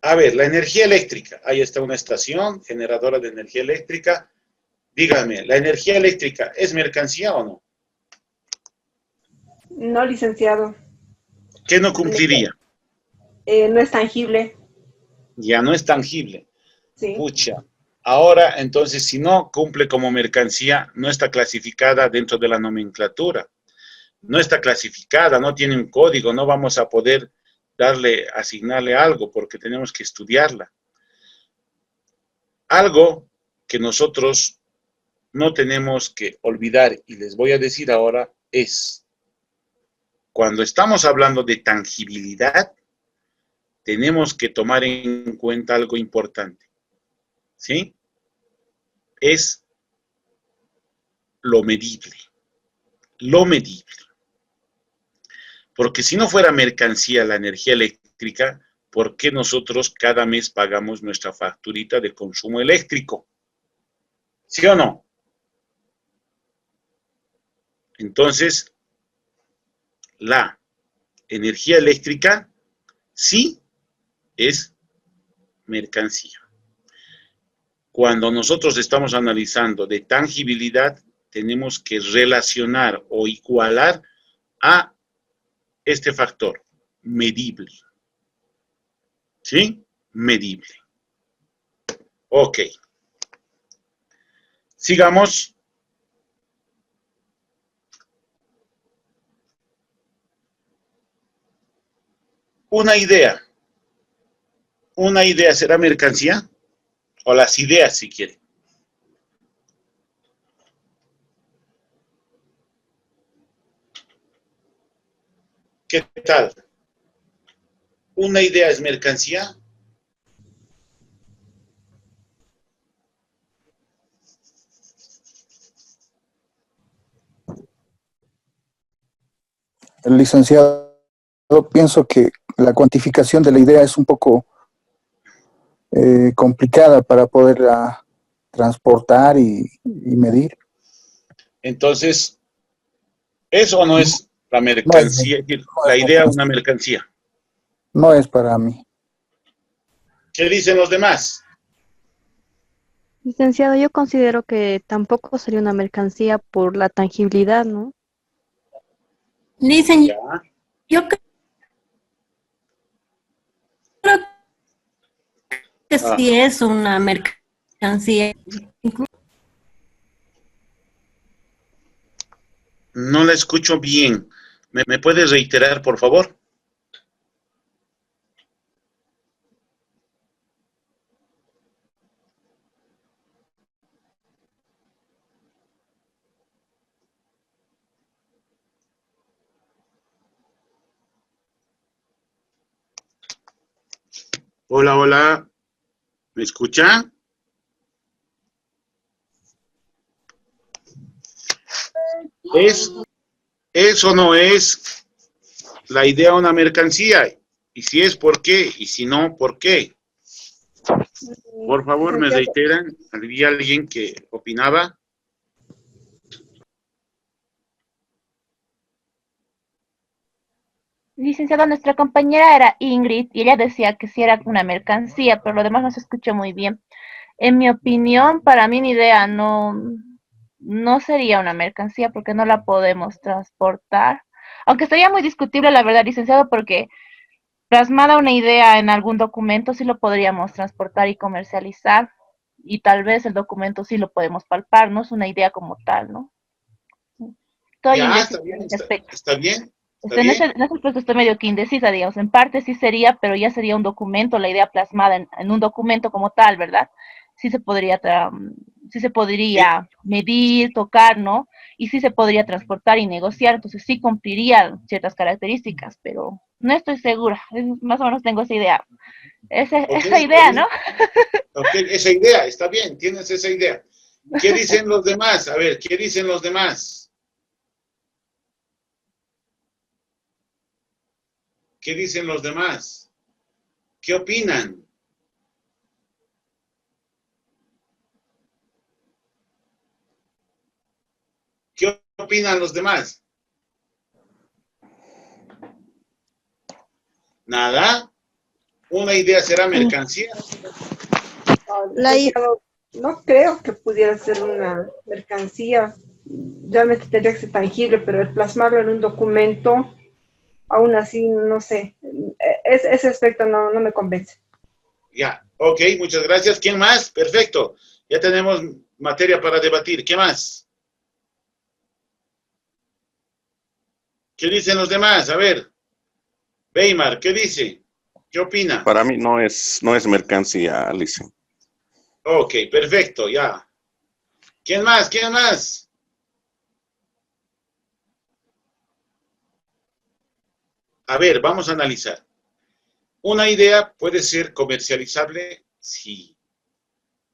A ver, la energía eléctrica. Ahí está una estación generadora de energía eléctrica. Dígame, ¿la energía eléctrica es mercancía o no? No, licenciado. ¿Qué no cumpliría? No es tangible. Ya no es tangible. Sí. Pucha. Ahora, entonces, si no cumple como mercancía, no está clasificada dentro de la nomenclatura. No está clasificada, no tiene un código, no vamos a poder asignarle algo porque tenemos que estudiarla. Algo que nosotros no tenemos que olvidar, y les voy a decir ahora, es cuando estamos hablando de tangibilidad, tenemos que tomar en cuenta algo importante, ¿sí? Es lo medible. Lo medible. Porque si no fuera mercancía la energía eléctrica, ¿por qué nosotros cada mes pagamos nuestra facturita de consumo eléctrico? ¿Sí o no? Entonces, la energía eléctrica sí es mercancía. Cuando nosotros estamos analizando de tangibilidad, tenemos que relacionar o igualar a este factor, medible. ¿Sí? Medible. Ok. Sigamos. Una idea. ¿Una idea será mercancía? O las ideas, si quiere. ¿Qué tal? ¿Una idea es mercancía? El licenciado, pienso que la cuantificación de la idea es un poco complicada para poderla transportar y medir. Entonces, ¿es o no es la mercancía? La idea una mercancía. No es para mí. ¿Qué dicen los demás? Licenciado, yo considero que tampoco sería una mercancía por la tangibilidad, ¿no? Dicen, Ya. yo creo que sí es una mercancía. No la escucho bien. ¿Me puedes reiterar, por favor? Hola, hola. ¿Me escucha? Eso no es la idea de una mercancía. Y si es, ¿por qué? Y si no, ¿por qué? Por favor, me reiteran. ¿Había alguien que opinaba? Licenciado, nuestra compañera era Ingrid y ella decía que sí era una mercancía, pero lo demás no se escuchó muy bien. En mi opinión, para mí, mi idea no sería una mercancía porque no la podemos transportar. Aunque sería muy discutible, la verdad, licenciado, porque plasmada una idea en algún documento sí lo podríamos transportar y comercializar y tal vez el documento sí lo podemos palpar, no es una idea como tal, ¿no? Estoy Ya, indecisa está bien, en ese aspecto. está bien. Está En bien. ese aspecto estoy medio que indecisa, digamos. En parte sí sería, pero ya sería un documento, la idea plasmada en un documento como tal, ¿verdad? Sí se podría medir, tocar, ¿no? Y sí se podría transportar y negociar, entonces sí cumpliría ciertas características, pero no estoy segura. Más o menos tengo esa idea. Ok, Esa está idea, bien. ¿no? Ok, esa idea, está bien, tienes esa idea. ¿Qué dicen los demás? A ver, ¿qué dicen los demás? ¿Qué dicen los demás? ¿Qué opinan? ¿Qué opinan los demás? Nada. Una idea será mercancía. No creo que pudiera ser una mercancía. Realmente tendría que ser tangible, pero el plasmarlo en un documento, aún así, no sé. Ese aspecto no me convence. Ya, ok, muchas gracias. ¿Quién más? Perfecto. Ya tenemos materia para debatir. ¿Qué más? ¿Qué dicen los demás? A ver. Weimar, ¿qué dice? ¿Qué opina? Para mí no es mercancía, Alice. Ok, perfecto, ya. ¿Quién más? ¿Quién más? A ver, vamos a analizar. Una idea puede ser comercializable, sí.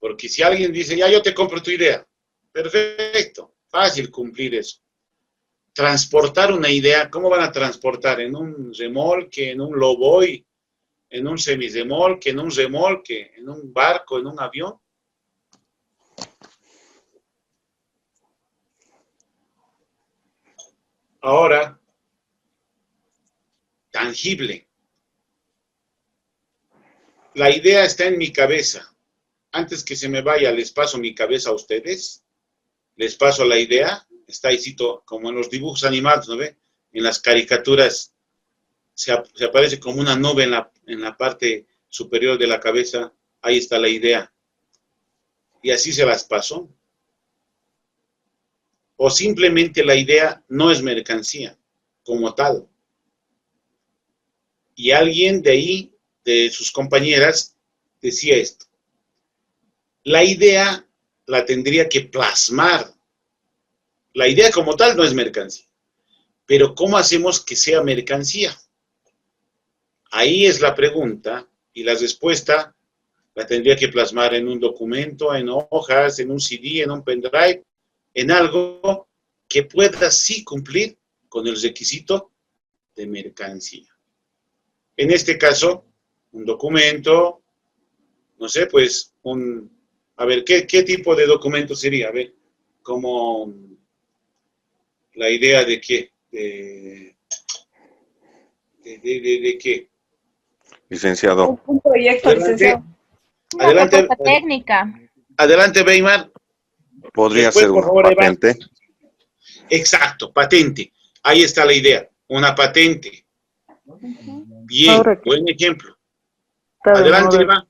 Porque si alguien dice, ya yo te compro tu idea, perfecto, fácil cumplir eso. Transportar una idea, ¿cómo van a transportar? ¿En un remolque, en un lowboy, en un semirremolque, en un remolque, en un barco, en un avión? Ahora, tangible. La idea está en mi cabeza. Antes que se me vaya, les paso mi cabeza a ustedes. Les paso la idea. Está ahí, como en los dibujos animados, ¿no ve? En las caricaturas se aparece como una nube en la parte superior de la cabeza. Ahí está la idea. Y así se las paso. O simplemente la idea no es mercancía, como tal. Y alguien de ahí, de sus compañeras, decía esto. La idea la tendría que plasmar. La idea como tal no es mercancía. Pero ¿cómo hacemos que sea mercancía? Ahí es la pregunta y la respuesta la tendría que plasmar en un documento, en hojas, en un CD, en un pendrive, en algo que pueda sí cumplir con el requisito de mercancía. En este caso, un documento, no sé, pues a ver, ¿qué tipo de documento sería? A ver, como la idea de qué, de qué. Licenciado. Un proyecto, licenciado. Adelante, Una propuesta técnica. Adelante, Weimar. Podría Después, ser por una favor, patente. Exacto, patente. Ahí está la idea, una patente. Bien, buen ejemplo. Adelante, Eva.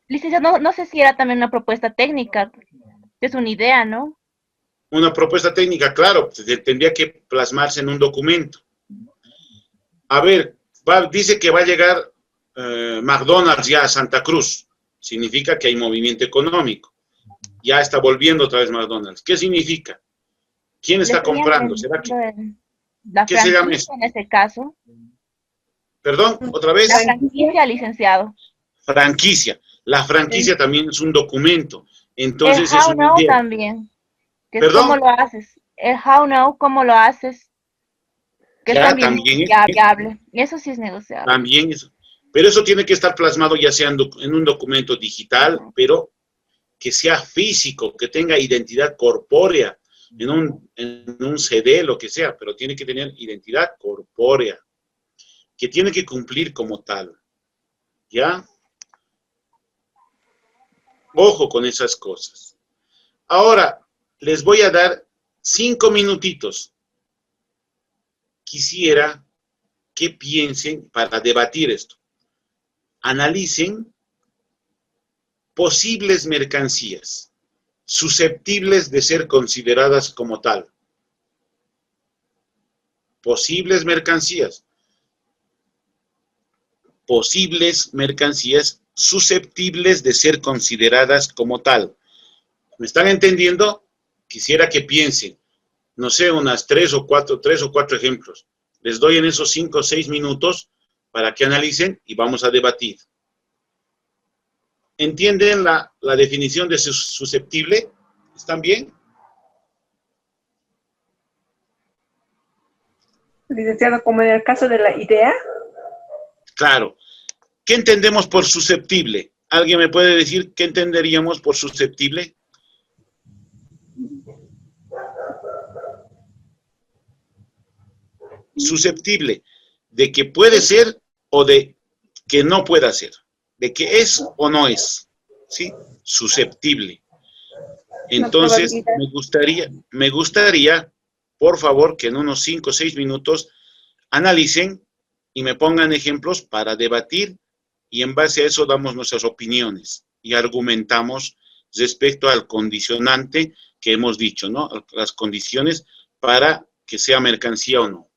Licenciado, no sé si era también una propuesta técnica, es una idea, ¿no? Una propuesta técnica, claro, tendría que plasmarse en un documento. A ver, dice que va a llegar McDonald's ya a Santa Cruz. Significa que hay movimiento económico. Ya está volviendo otra vez McDonald's. ¿Qué significa? ¿Quién está comprando? ¿Será que la ¿qué se llama eso? En ese caso. Perdón, otra vez. La franquicia, licenciado. Franquicia. La franquicia también es un documento. Entonces el es how una now idea. también. Que ¿Perdón? ¿Cómo lo haces? el how no, ¿cómo lo haces? Que Ya, también también es viable. Eso sí es negociable. También eso. Pero eso tiene que estar plasmado ya sea en un documento digital, pero que sea físico, que tenga identidad corpórea, en un CD, lo que sea, pero tiene que tener identidad corpórea, que tiene que cumplir como tal. ¿Ya? Ojo con esas cosas. Ahora, les voy a dar 5 minutitos. Quisiera que piensen para debatir esto. Analicen posibles mercancías susceptibles de ser consideradas como tal. Posibles mercancías. Posibles mercancías susceptibles de ser consideradas como tal. ¿Me están entendiendo? Quisiera que piensen, no sé, unas 3 o 4 ejemplos. Les doy en esos 5 o 6 minutos para que analicen y vamos a debatir. ¿Entienden la definición de susceptible? ¿Están bien? Licenciado, como en el caso de la idea. Claro. ¿Qué entendemos por susceptible? ¿Alguien me puede decir qué entenderíamos por susceptible? Susceptible de que puede ser o de que no pueda ser, de que es o no es, ¿sí? Susceptible. Entonces, me gustaría, por favor, que en unos 5 o 6 minutos analicen y me pongan ejemplos para debatir y en base a eso damos nuestras opiniones y argumentamos respecto al condicionante que hemos dicho, ¿no? Las condiciones para que sea mercancía o no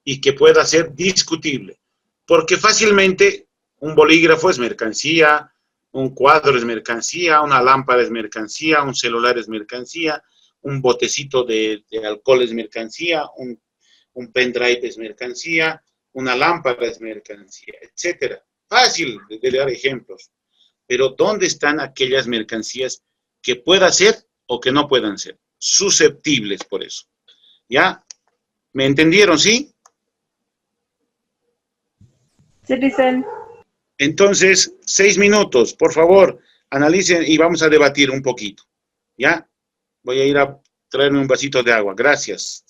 y que pueda ser discutible, porque fácilmente un bolígrafo es mercancía, un cuadro es mercancía, una lámpara es mercancía, un celular es mercancía, un botecito de alcohol es mercancía, un pendrive es mercancía, una lámpara es mercancía, etcétera. Fácil de dar ejemplos. Pero ¿dónde están aquellas mercancías que puedan ser o que no puedan ser? Susceptibles por eso. ¿Ya? ¿Me entendieron, sí? Sí, dicen. Entonces, 6 minutos, por favor, analicen y vamos a debatir un poquito. ¿Ya? Voy a ir a traerme un vasito de agua. Gracias.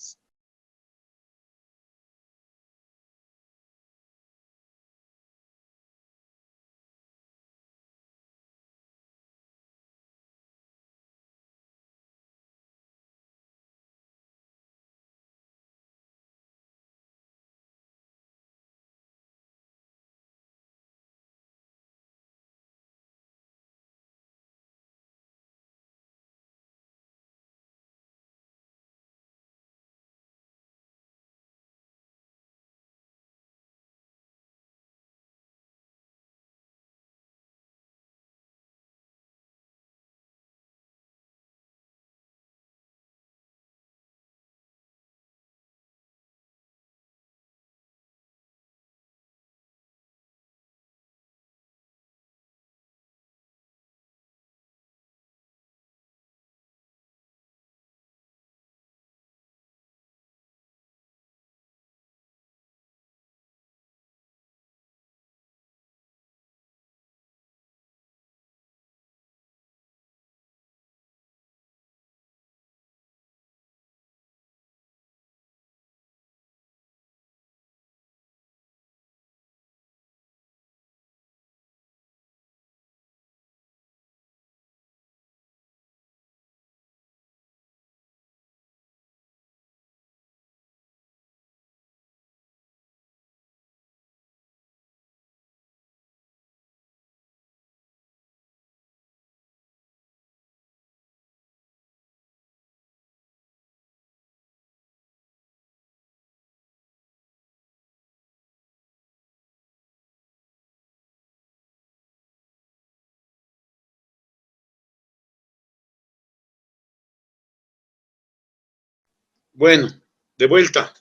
Bueno, de vuelta.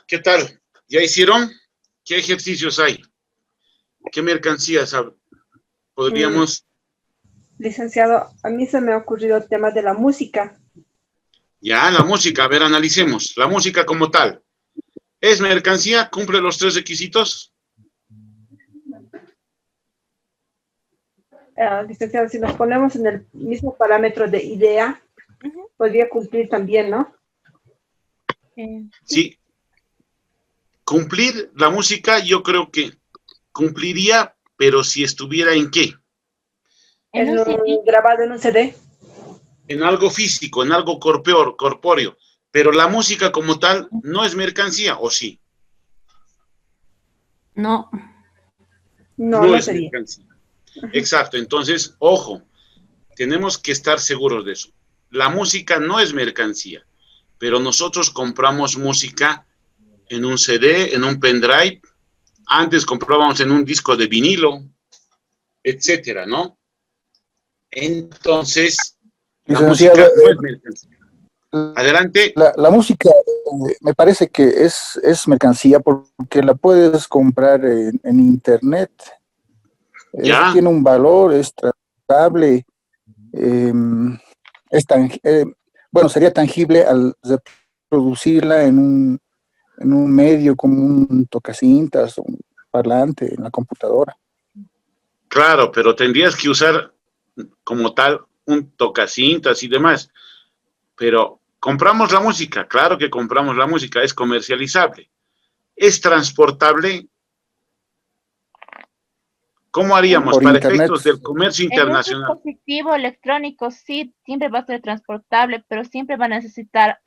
¿Qué tal? ¿Ya hicieron? ¿Qué ejercicios hay? ¿Qué mercancías podríamos? Licenciado, a mí se me ha ocurrido el tema de la música. Ya, la música, a ver, analicemos. La música como tal, ¿es mercancía? ¿Cumple los 3 requisitos? Licenciado, si nos ponemos en el mismo parámetro de idea, podría cumplir también, ¿no? Sí. Cumplir la música, yo creo que cumpliría, pero si estuviera ¿en qué? Grabado en un CD. En algo físico, en algo corpóreo. Pero la música como tal no es mercancía, ¿o sí? No. No es sería. mercancía. Exacto, entonces, ojo, tenemos que estar seguros de eso. La música no es mercancía, pero nosotros compramos música en un CD, en un pendrive, antes comprábamos en un disco de vinilo, etcétera, ¿no? Entonces, la Licenciado, música no es mercancía. Adelante. La música me parece que es mercancía porque la puedes comprar en internet. Ya. Tiene un valor, es tratable, bueno, sería tangible al reproducirla en un medio como un tocacintas, un parlante en la computadora. Claro, pero tendrías que usar como tal un tocacintas y demás. Pero compramos la música, claro que compramos la música, es comercializable. ¿Es transportable? ¿Cómo haríamos Por para internet. efectos del comercio En un internacional? dispositivo electrónico sí, siempre va a ser transportable, pero siempre va a necesitar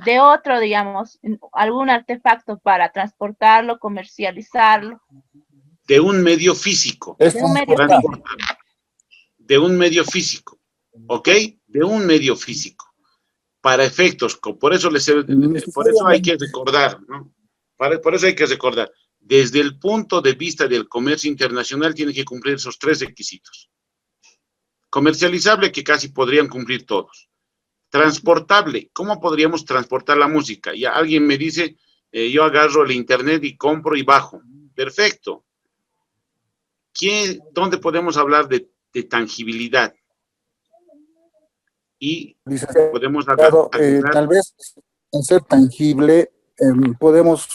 de otro, digamos, algún artefacto para transportarlo, comercializarlo. De un medio físico. Es De un medio físico. De un medio físico, ¿ok? De un medio físico. Para efectos, por eso hay que recordar, ¿no? Por eso hay que recordar, desde el punto de vista del comercio internacional tiene que cumplir esos 3 requisitos. Comercializable, que casi podrían cumplir todos. Transportable, ¿cómo podríamos transportar la música? Ya alguien me dice, yo agarro el internet y compro y bajo. Perfecto. ¿Dónde podemos hablar de tangibilidad? Y podemos hablar, tal vez en ser tangible podemos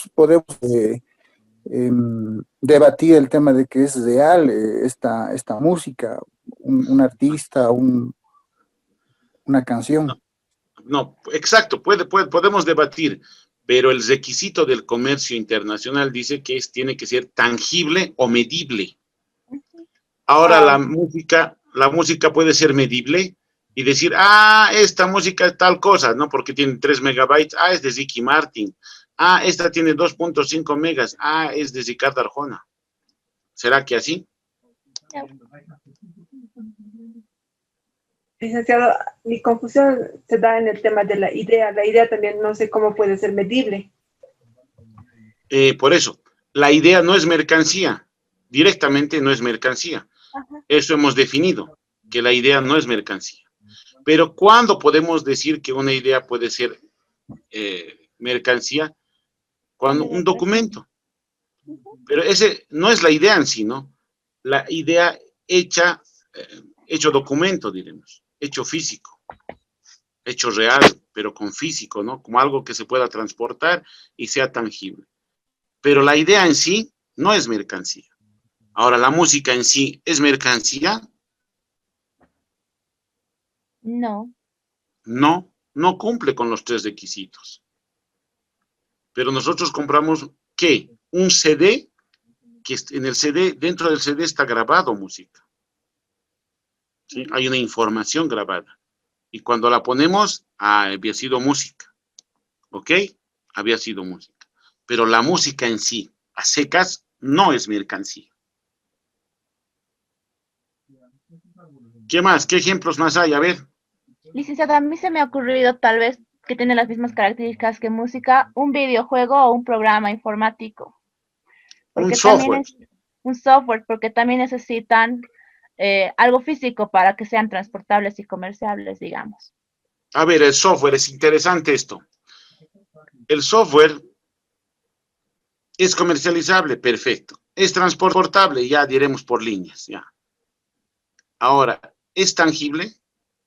debatir el tema de que es real esta música, un artista, una canción. No, exacto, podemos debatir, pero el requisito del comercio internacional dice que tiene que ser tangible o medible. Ahora la música puede ser medible y decir, esta música es tal cosa, ¿no? Porque tiene 3 megabytes, es de Ricky Martin, esta tiene 2.5 megas, es de Ricardo Arjona. ¿Será que así? Licenciado, mi confusión se da en el tema de la idea. La idea también no sé cómo puede ser medible. Por eso, la idea no es mercancía, directamente no es mercancía. Eso hemos definido, que la idea no es mercancía. Pero ¿cuándo podemos decir que una idea puede ser mercancía? Cuando un documento. Pero ese no es la idea en sí, ¿no? La idea hecho documento, diremos, hecho físico, hecho real, pero con físico, ¿no? Como algo que se pueda transportar y sea tangible. Pero la idea en sí no es mercancía. Ahora, ¿la música en sí es mercancía? No. No cumple con los 3 requisitos. Pero nosotros compramos, ¿qué? Un CD, que en el CD, dentro del CD está grabado música. ¿Sí? Hay una información grabada. Y cuando la ponemos, había sido música. ¿Ok? Había sido música. Pero la música en sí, a secas, no es mercancía. ¿Qué más? ¿Qué ejemplos más hay? A ver. Licenciada, a mí se me ha ocurrido tal vez que tiene las mismas características que música, un videojuego o un programa informático. Porque un software. Un software, porque también necesitan algo físico para que sean transportables y comerciables, digamos. A ver, el software, es interesante esto. El software es comercializable, perfecto. Es transportable, ya diremos por líneas, ya. Ahora, ¿es tangible?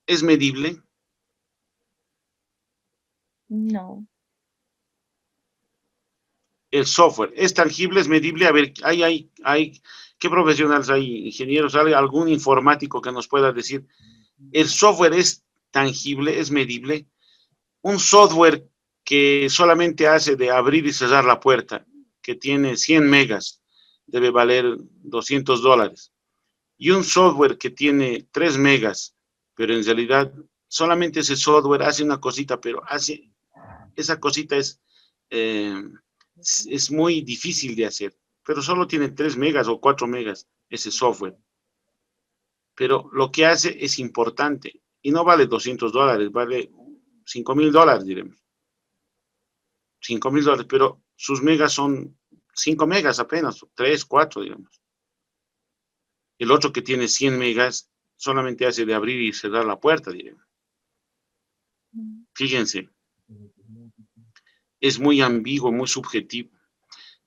¿Es medible? No. El software es tangible, es medible. A ver, ¿qué profesionales hay? Ingenieros, ¿hay algún informático que nos pueda decir? El software es tangible, es medible. Un software que solamente hace de abrir y cerrar la puerta, que tiene 100 megas, debe valer $200. Y un software que tiene 3 megas, pero en realidad solamente ese software hace una cosita, pero esa cosita es muy difícil de hacer, pero solo tiene 3 megas o 4 megas ese software. Pero lo que hace es importante y no vale $200, vale $5,000, diremos. $5,000, pero sus megas son 5 megas apenas, 3, 4, digamos. El otro que tiene 100 megas solamente hace de abrir y cerrar la puerta, diremos. Fíjense, es muy ambiguo, muy subjetivo.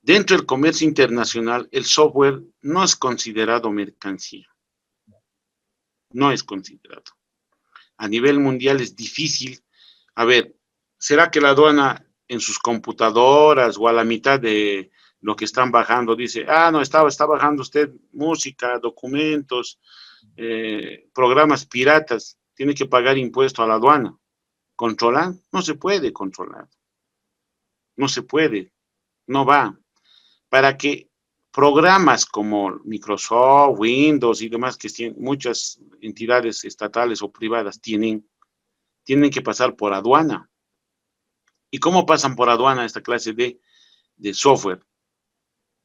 Dentro del comercio internacional, el software no es considerado mercancía. No es considerado. A nivel mundial es difícil. A ver, ¿será que la aduana en sus computadoras o a la mitad de lo que están bajando dice, no, está bajando usted música, documentos, programas piratas, tiene que pagar impuesto a la aduana? ¿Controlar? No se puede controlar. No se puede. No va. Para que programas como Microsoft, Windows y demás, que tienen muchas entidades estatales o privadas tienen que pasar por aduana. ¿Y cómo pasan por aduana esta clase de software?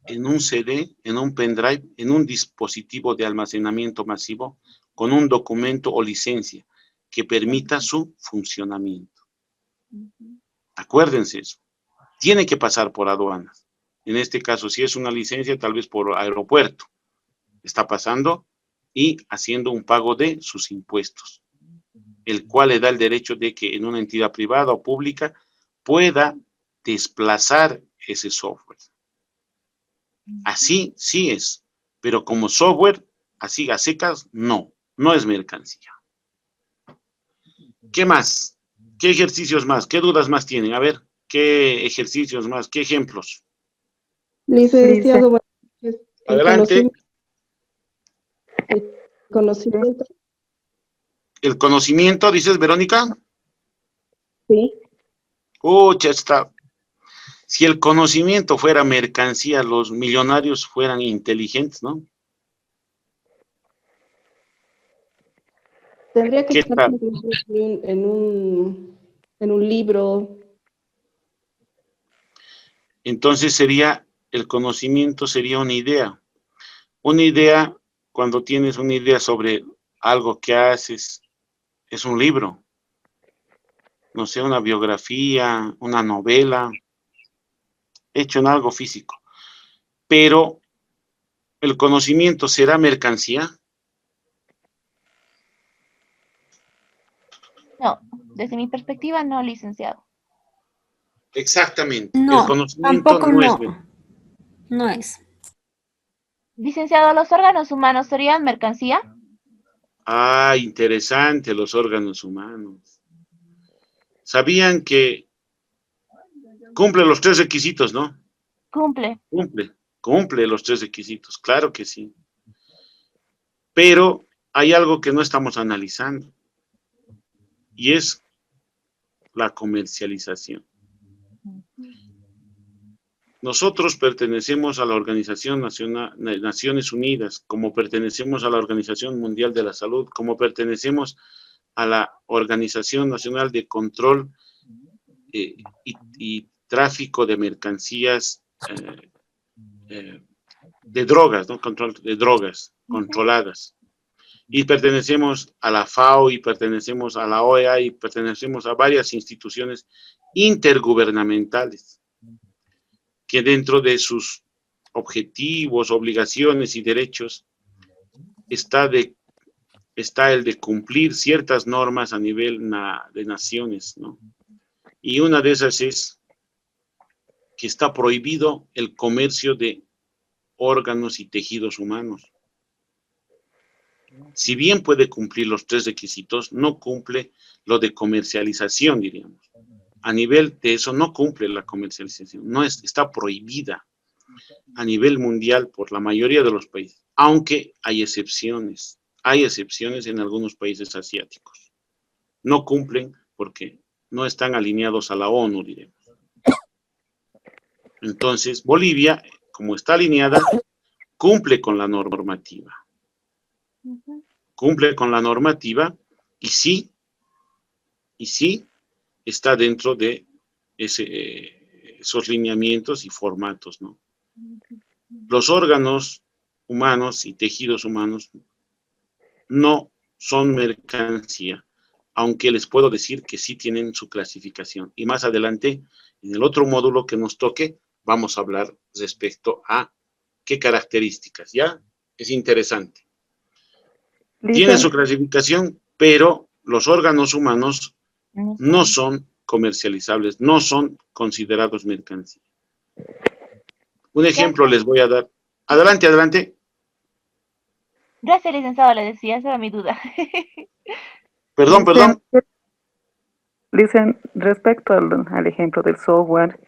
En un CD, en un pendrive, en un dispositivo de almacenamiento masivo, con un documento o licencia que permita su funcionamiento. Acuérdense eso. Tiene que pasar por aduanas. En este caso, si es una licencia, tal vez por aeropuerto. Está pasando y haciendo un pago de sus impuestos, el cual le da el derecho de que en una entidad privada o pública pueda desplazar ese software. Así sí es, pero como software, así a secas, no es mercancía. ¿Qué más? ¿Qué ejercicios más? ¿Qué dudas más tienen? A ver, ¿qué ejercicios más? ¿Qué ejemplos? Licenciado, buenas noches. Adelante. El conocimiento. ¿El conocimiento, dices, Verónica? Sí. Ya está. Si el conocimiento fuera mercancía, los millonarios fueran inteligentes, ¿no? Tendría que ¿Qué estar tal? en un libro. Entonces el conocimiento sería una idea. Una idea, cuando tienes una idea sobre algo que haces, es un libro. No sé, una biografía, una novela, hecho en algo físico. Pero, ¿el conocimiento será mercancía? No, desde mi perspectiva no, licenciado. Exactamente. No, El conocimiento tampoco no no. es mercancía. No es. Licenciado, ¿los órganos humanos serían mercancía? Interesante, los órganos humanos. ¿Sabían que cumple los 3 requisitos, no? Cumple. Cumple los 3 requisitos, claro que sí. Pero hay algo que no estamos analizando, y es la comercialización. Nosotros pertenecemos a la Organización de Naciones Unidas, como pertenecemos a la Organización Mundial de la Salud, como pertenecemos a la Organización Nacional de Control y Tráfico de Mercancías de drogas, ¿no? Control de drogas controladas. Y pertenecemos a la FAO, y pertenecemos a la OEA, y pertenecemos a varias instituciones intergubernamentales, que dentro de sus objetivos, obligaciones y derechos está el de cumplir ciertas normas a nivel de naciones, ¿no? Y una de esas es que está prohibido el comercio de órganos y tejidos humanos. Si bien puede cumplir los 3 requisitos, no cumple lo de comercialización, diríamos. a nivel de eso no cumple la comercialización, no está prohibida a nivel mundial por la mayoría de los países, aunque hay excepciones en algunos países asiáticos. No cumplen porque no están alineados a la ONU, diremos. Entonces, Bolivia, como está alineada, cumple con la normativa. Cumple con la normativa y sí está dentro de esos lineamientos y formatos, ¿no? Los órganos humanos y tejidos humanos no son mercancía, aunque les puedo decir que sí tienen su clasificación. Y más adelante, en el otro módulo que nos toque, vamos a hablar respecto a qué características, ¿ya? Es interesante. Tiene su clasificación, pero los órganos humanos no son comercializables, no son considerados mercancía. Un ejemplo les voy a dar. Adelante, adelante. Gracias, licenciado, le decía, esa era mi duda. Perdón. Dicen, respecto al ejemplo del software,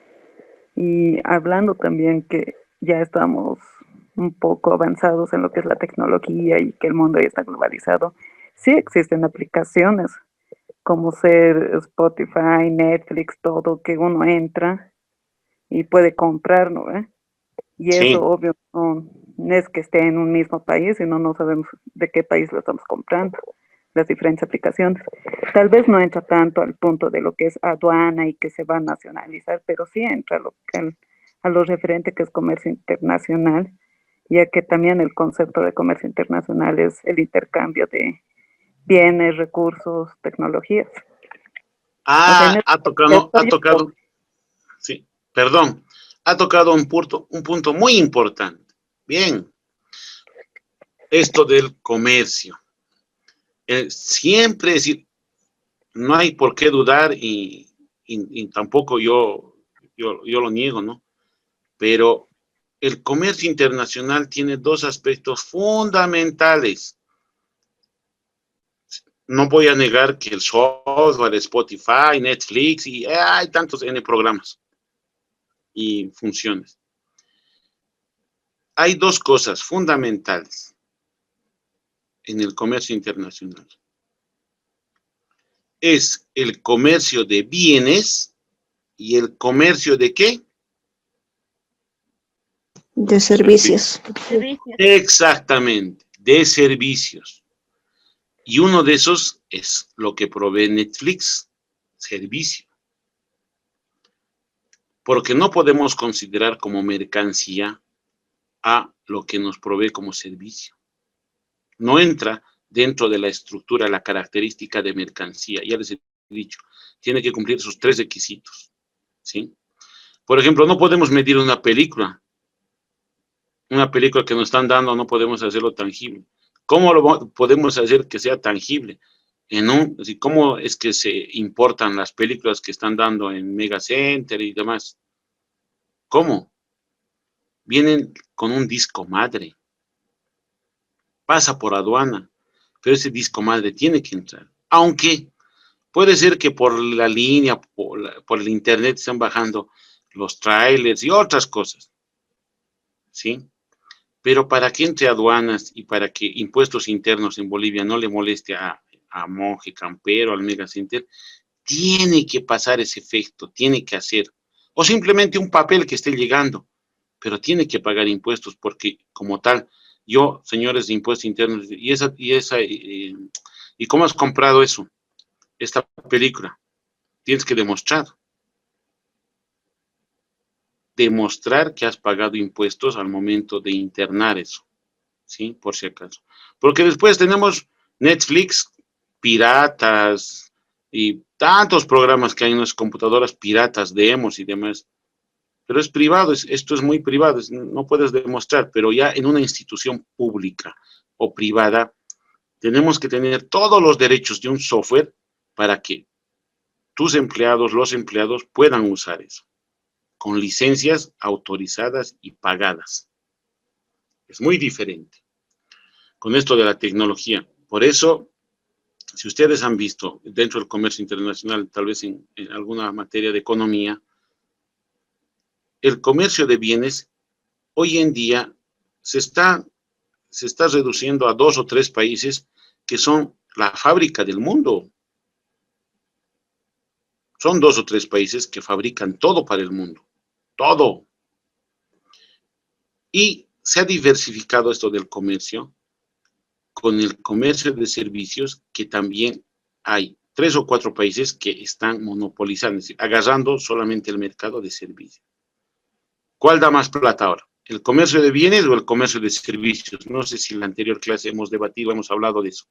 y hablando también que ya estamos un poco avanzados en lo que es la tecnología y que el mundo ya está globalizado, sí existen aplicaciones como ser Spotify, Netflix, todo que uno entra y puede comprar, ¿no? Y Sí. eso, obvio, no es que esté en un mismo país, sino no sabemos de qué país lo estamos comprando, las diferentes aplicaciones. Tal vez no entra tanto al punto de lo que es aduana y que se va a nacionalizar, pero sí entra a lo referente que es comercio internacional, ya que también el concepto de comercio internacional es el intercambio de bienes, recursos, tecnologías. Ha tocado, sí, perdón, ha tocado un punto muy importante. Bien, esto del comercio. Siempre, es decir, no hay por qué dudar y tampoco yo lo niego, ¿no? Pero el comercio internacional tiene dos aspectos fundamentales. No voy a negar que el software, Spotify, Netflix, y hay tantos N programas y funciones. Hay dos cosas fundamentales en el comercio internacional. Es el comercio de bienes y el comercio de ¿qué? De servicios. Exactamente, de servicios. Y uno de esos es lo que provee Netflix, servicio. Porque no podemos considerar como mercancía a lo que nos provee como servicio. No entra dentro de la estructura, la característica de mercancía. Ya les he dicho, tiene que cumplir sus 3 requisitos, ¿sí? Por ejemplo, no podemos medir una película. Una película que nos están dando, no podemos hacerlo tangible. ¿Cómo lo podemos hacer que sea tangible? ¿Cómo es que se importan las películas que están dando en Mega Center y demás? ¿Cómo? Vienen con un disco madre. Pasa por aduana, pero ese disco madre tiene que entrar. Aunque puede ser que por la línea, por el internet están bajando los trailers y otras cosas, ¿sí? Pero para que entre aduanas y para que impuestos internos en Bolivia no le moleste a Monje, Campero, al Mega Center, tiene que pasar ese efecto, tiene que hacer. O simplemente un papel que esté llegando, pero tiene que pagar impuestos porque como tal, yo, señores de impuestos internos, ¿y cómo has comprado eso? Esta película. Tienes que demostrar que has pagado impuestos al momento de internar eso, ¿sí? Por si acaso. Porque después tenemos Netflix, piratas y tantos programas que hay en las computadoras piratas, demos y demás. Pero es privado, esto es muy privado, no puedes demostrar, pero ya en una institución pública o privada tenemos que tener todos los derechos de un software para que tus empleados, los empleados puedan usar eso, con licencias autorizadas y pagadas. Es muy diferente con esto de la tecnología. Por eso, si ustedes han visto dentro del comercio internacional, tal vez en alguna materia de economía, el comercio de bienes hoy en día se está reduciendo a 2 o 3 países que son la fábrica del mundo. Son 2 o 3 países que fabrican todo para el mundo, todo. Y se ha diversificado esto del comercio con el comercio de servicios, que también hay 3 o 4 países que están monopolizando, es decir, agarrando solamente el mercado de servicios. ¿Cuál da más plata ahora? ¿El comercio de bienes o el comercio de servicios? No sé si en la anterior clase hemos debatido, hemos hablado de eso.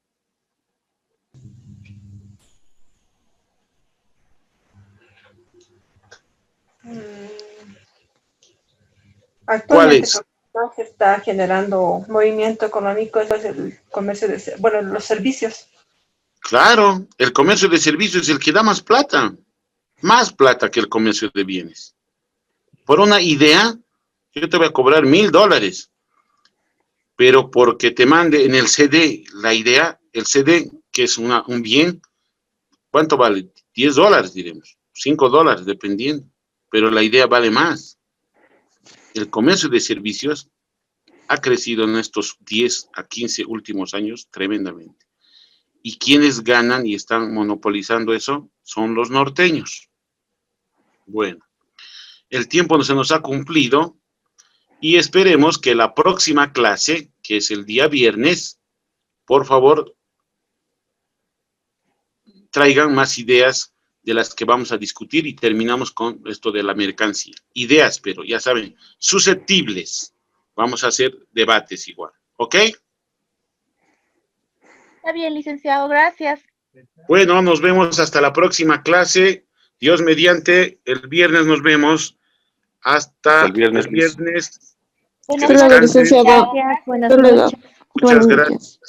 Actualmente se está generando movimiento económico, eso es el comercio de, bueno, los servicios. Claro, el comercio de servicios es el que da más plata que el comercio de bienes. Por una idea, yo te voy a cobrar $1000, pero porque te mande en el CD la idea, el CD, que es un bien, ¿cuánto vale? $10, diremos, $5, dependiendo, pero la idea vale más. El comercio de servicios ha crecido en estos 10 a 15 últimos años tremendamente. Y quienes ganan y están monopolizando eso son los norteños. Bueno, el tiempo se nos ha cumplido y esperemos que la próxima clase, que es el día viernes, por favor, traigan más ideas de las que vamos a discutir y terminamos con esto de la mercancía. Ideas, pero ya saben, susceptibles. Vamos a hacer debates igual, ¿ok? Está bien, licenciado, gracias. Bueno, nos vemos hasta la próxima clase. Dios mediante, el viernes nos vemos. Hasta el viernes. Hasta luego, licenciado. Buenas Hasta luego. noches. Muchas gracias.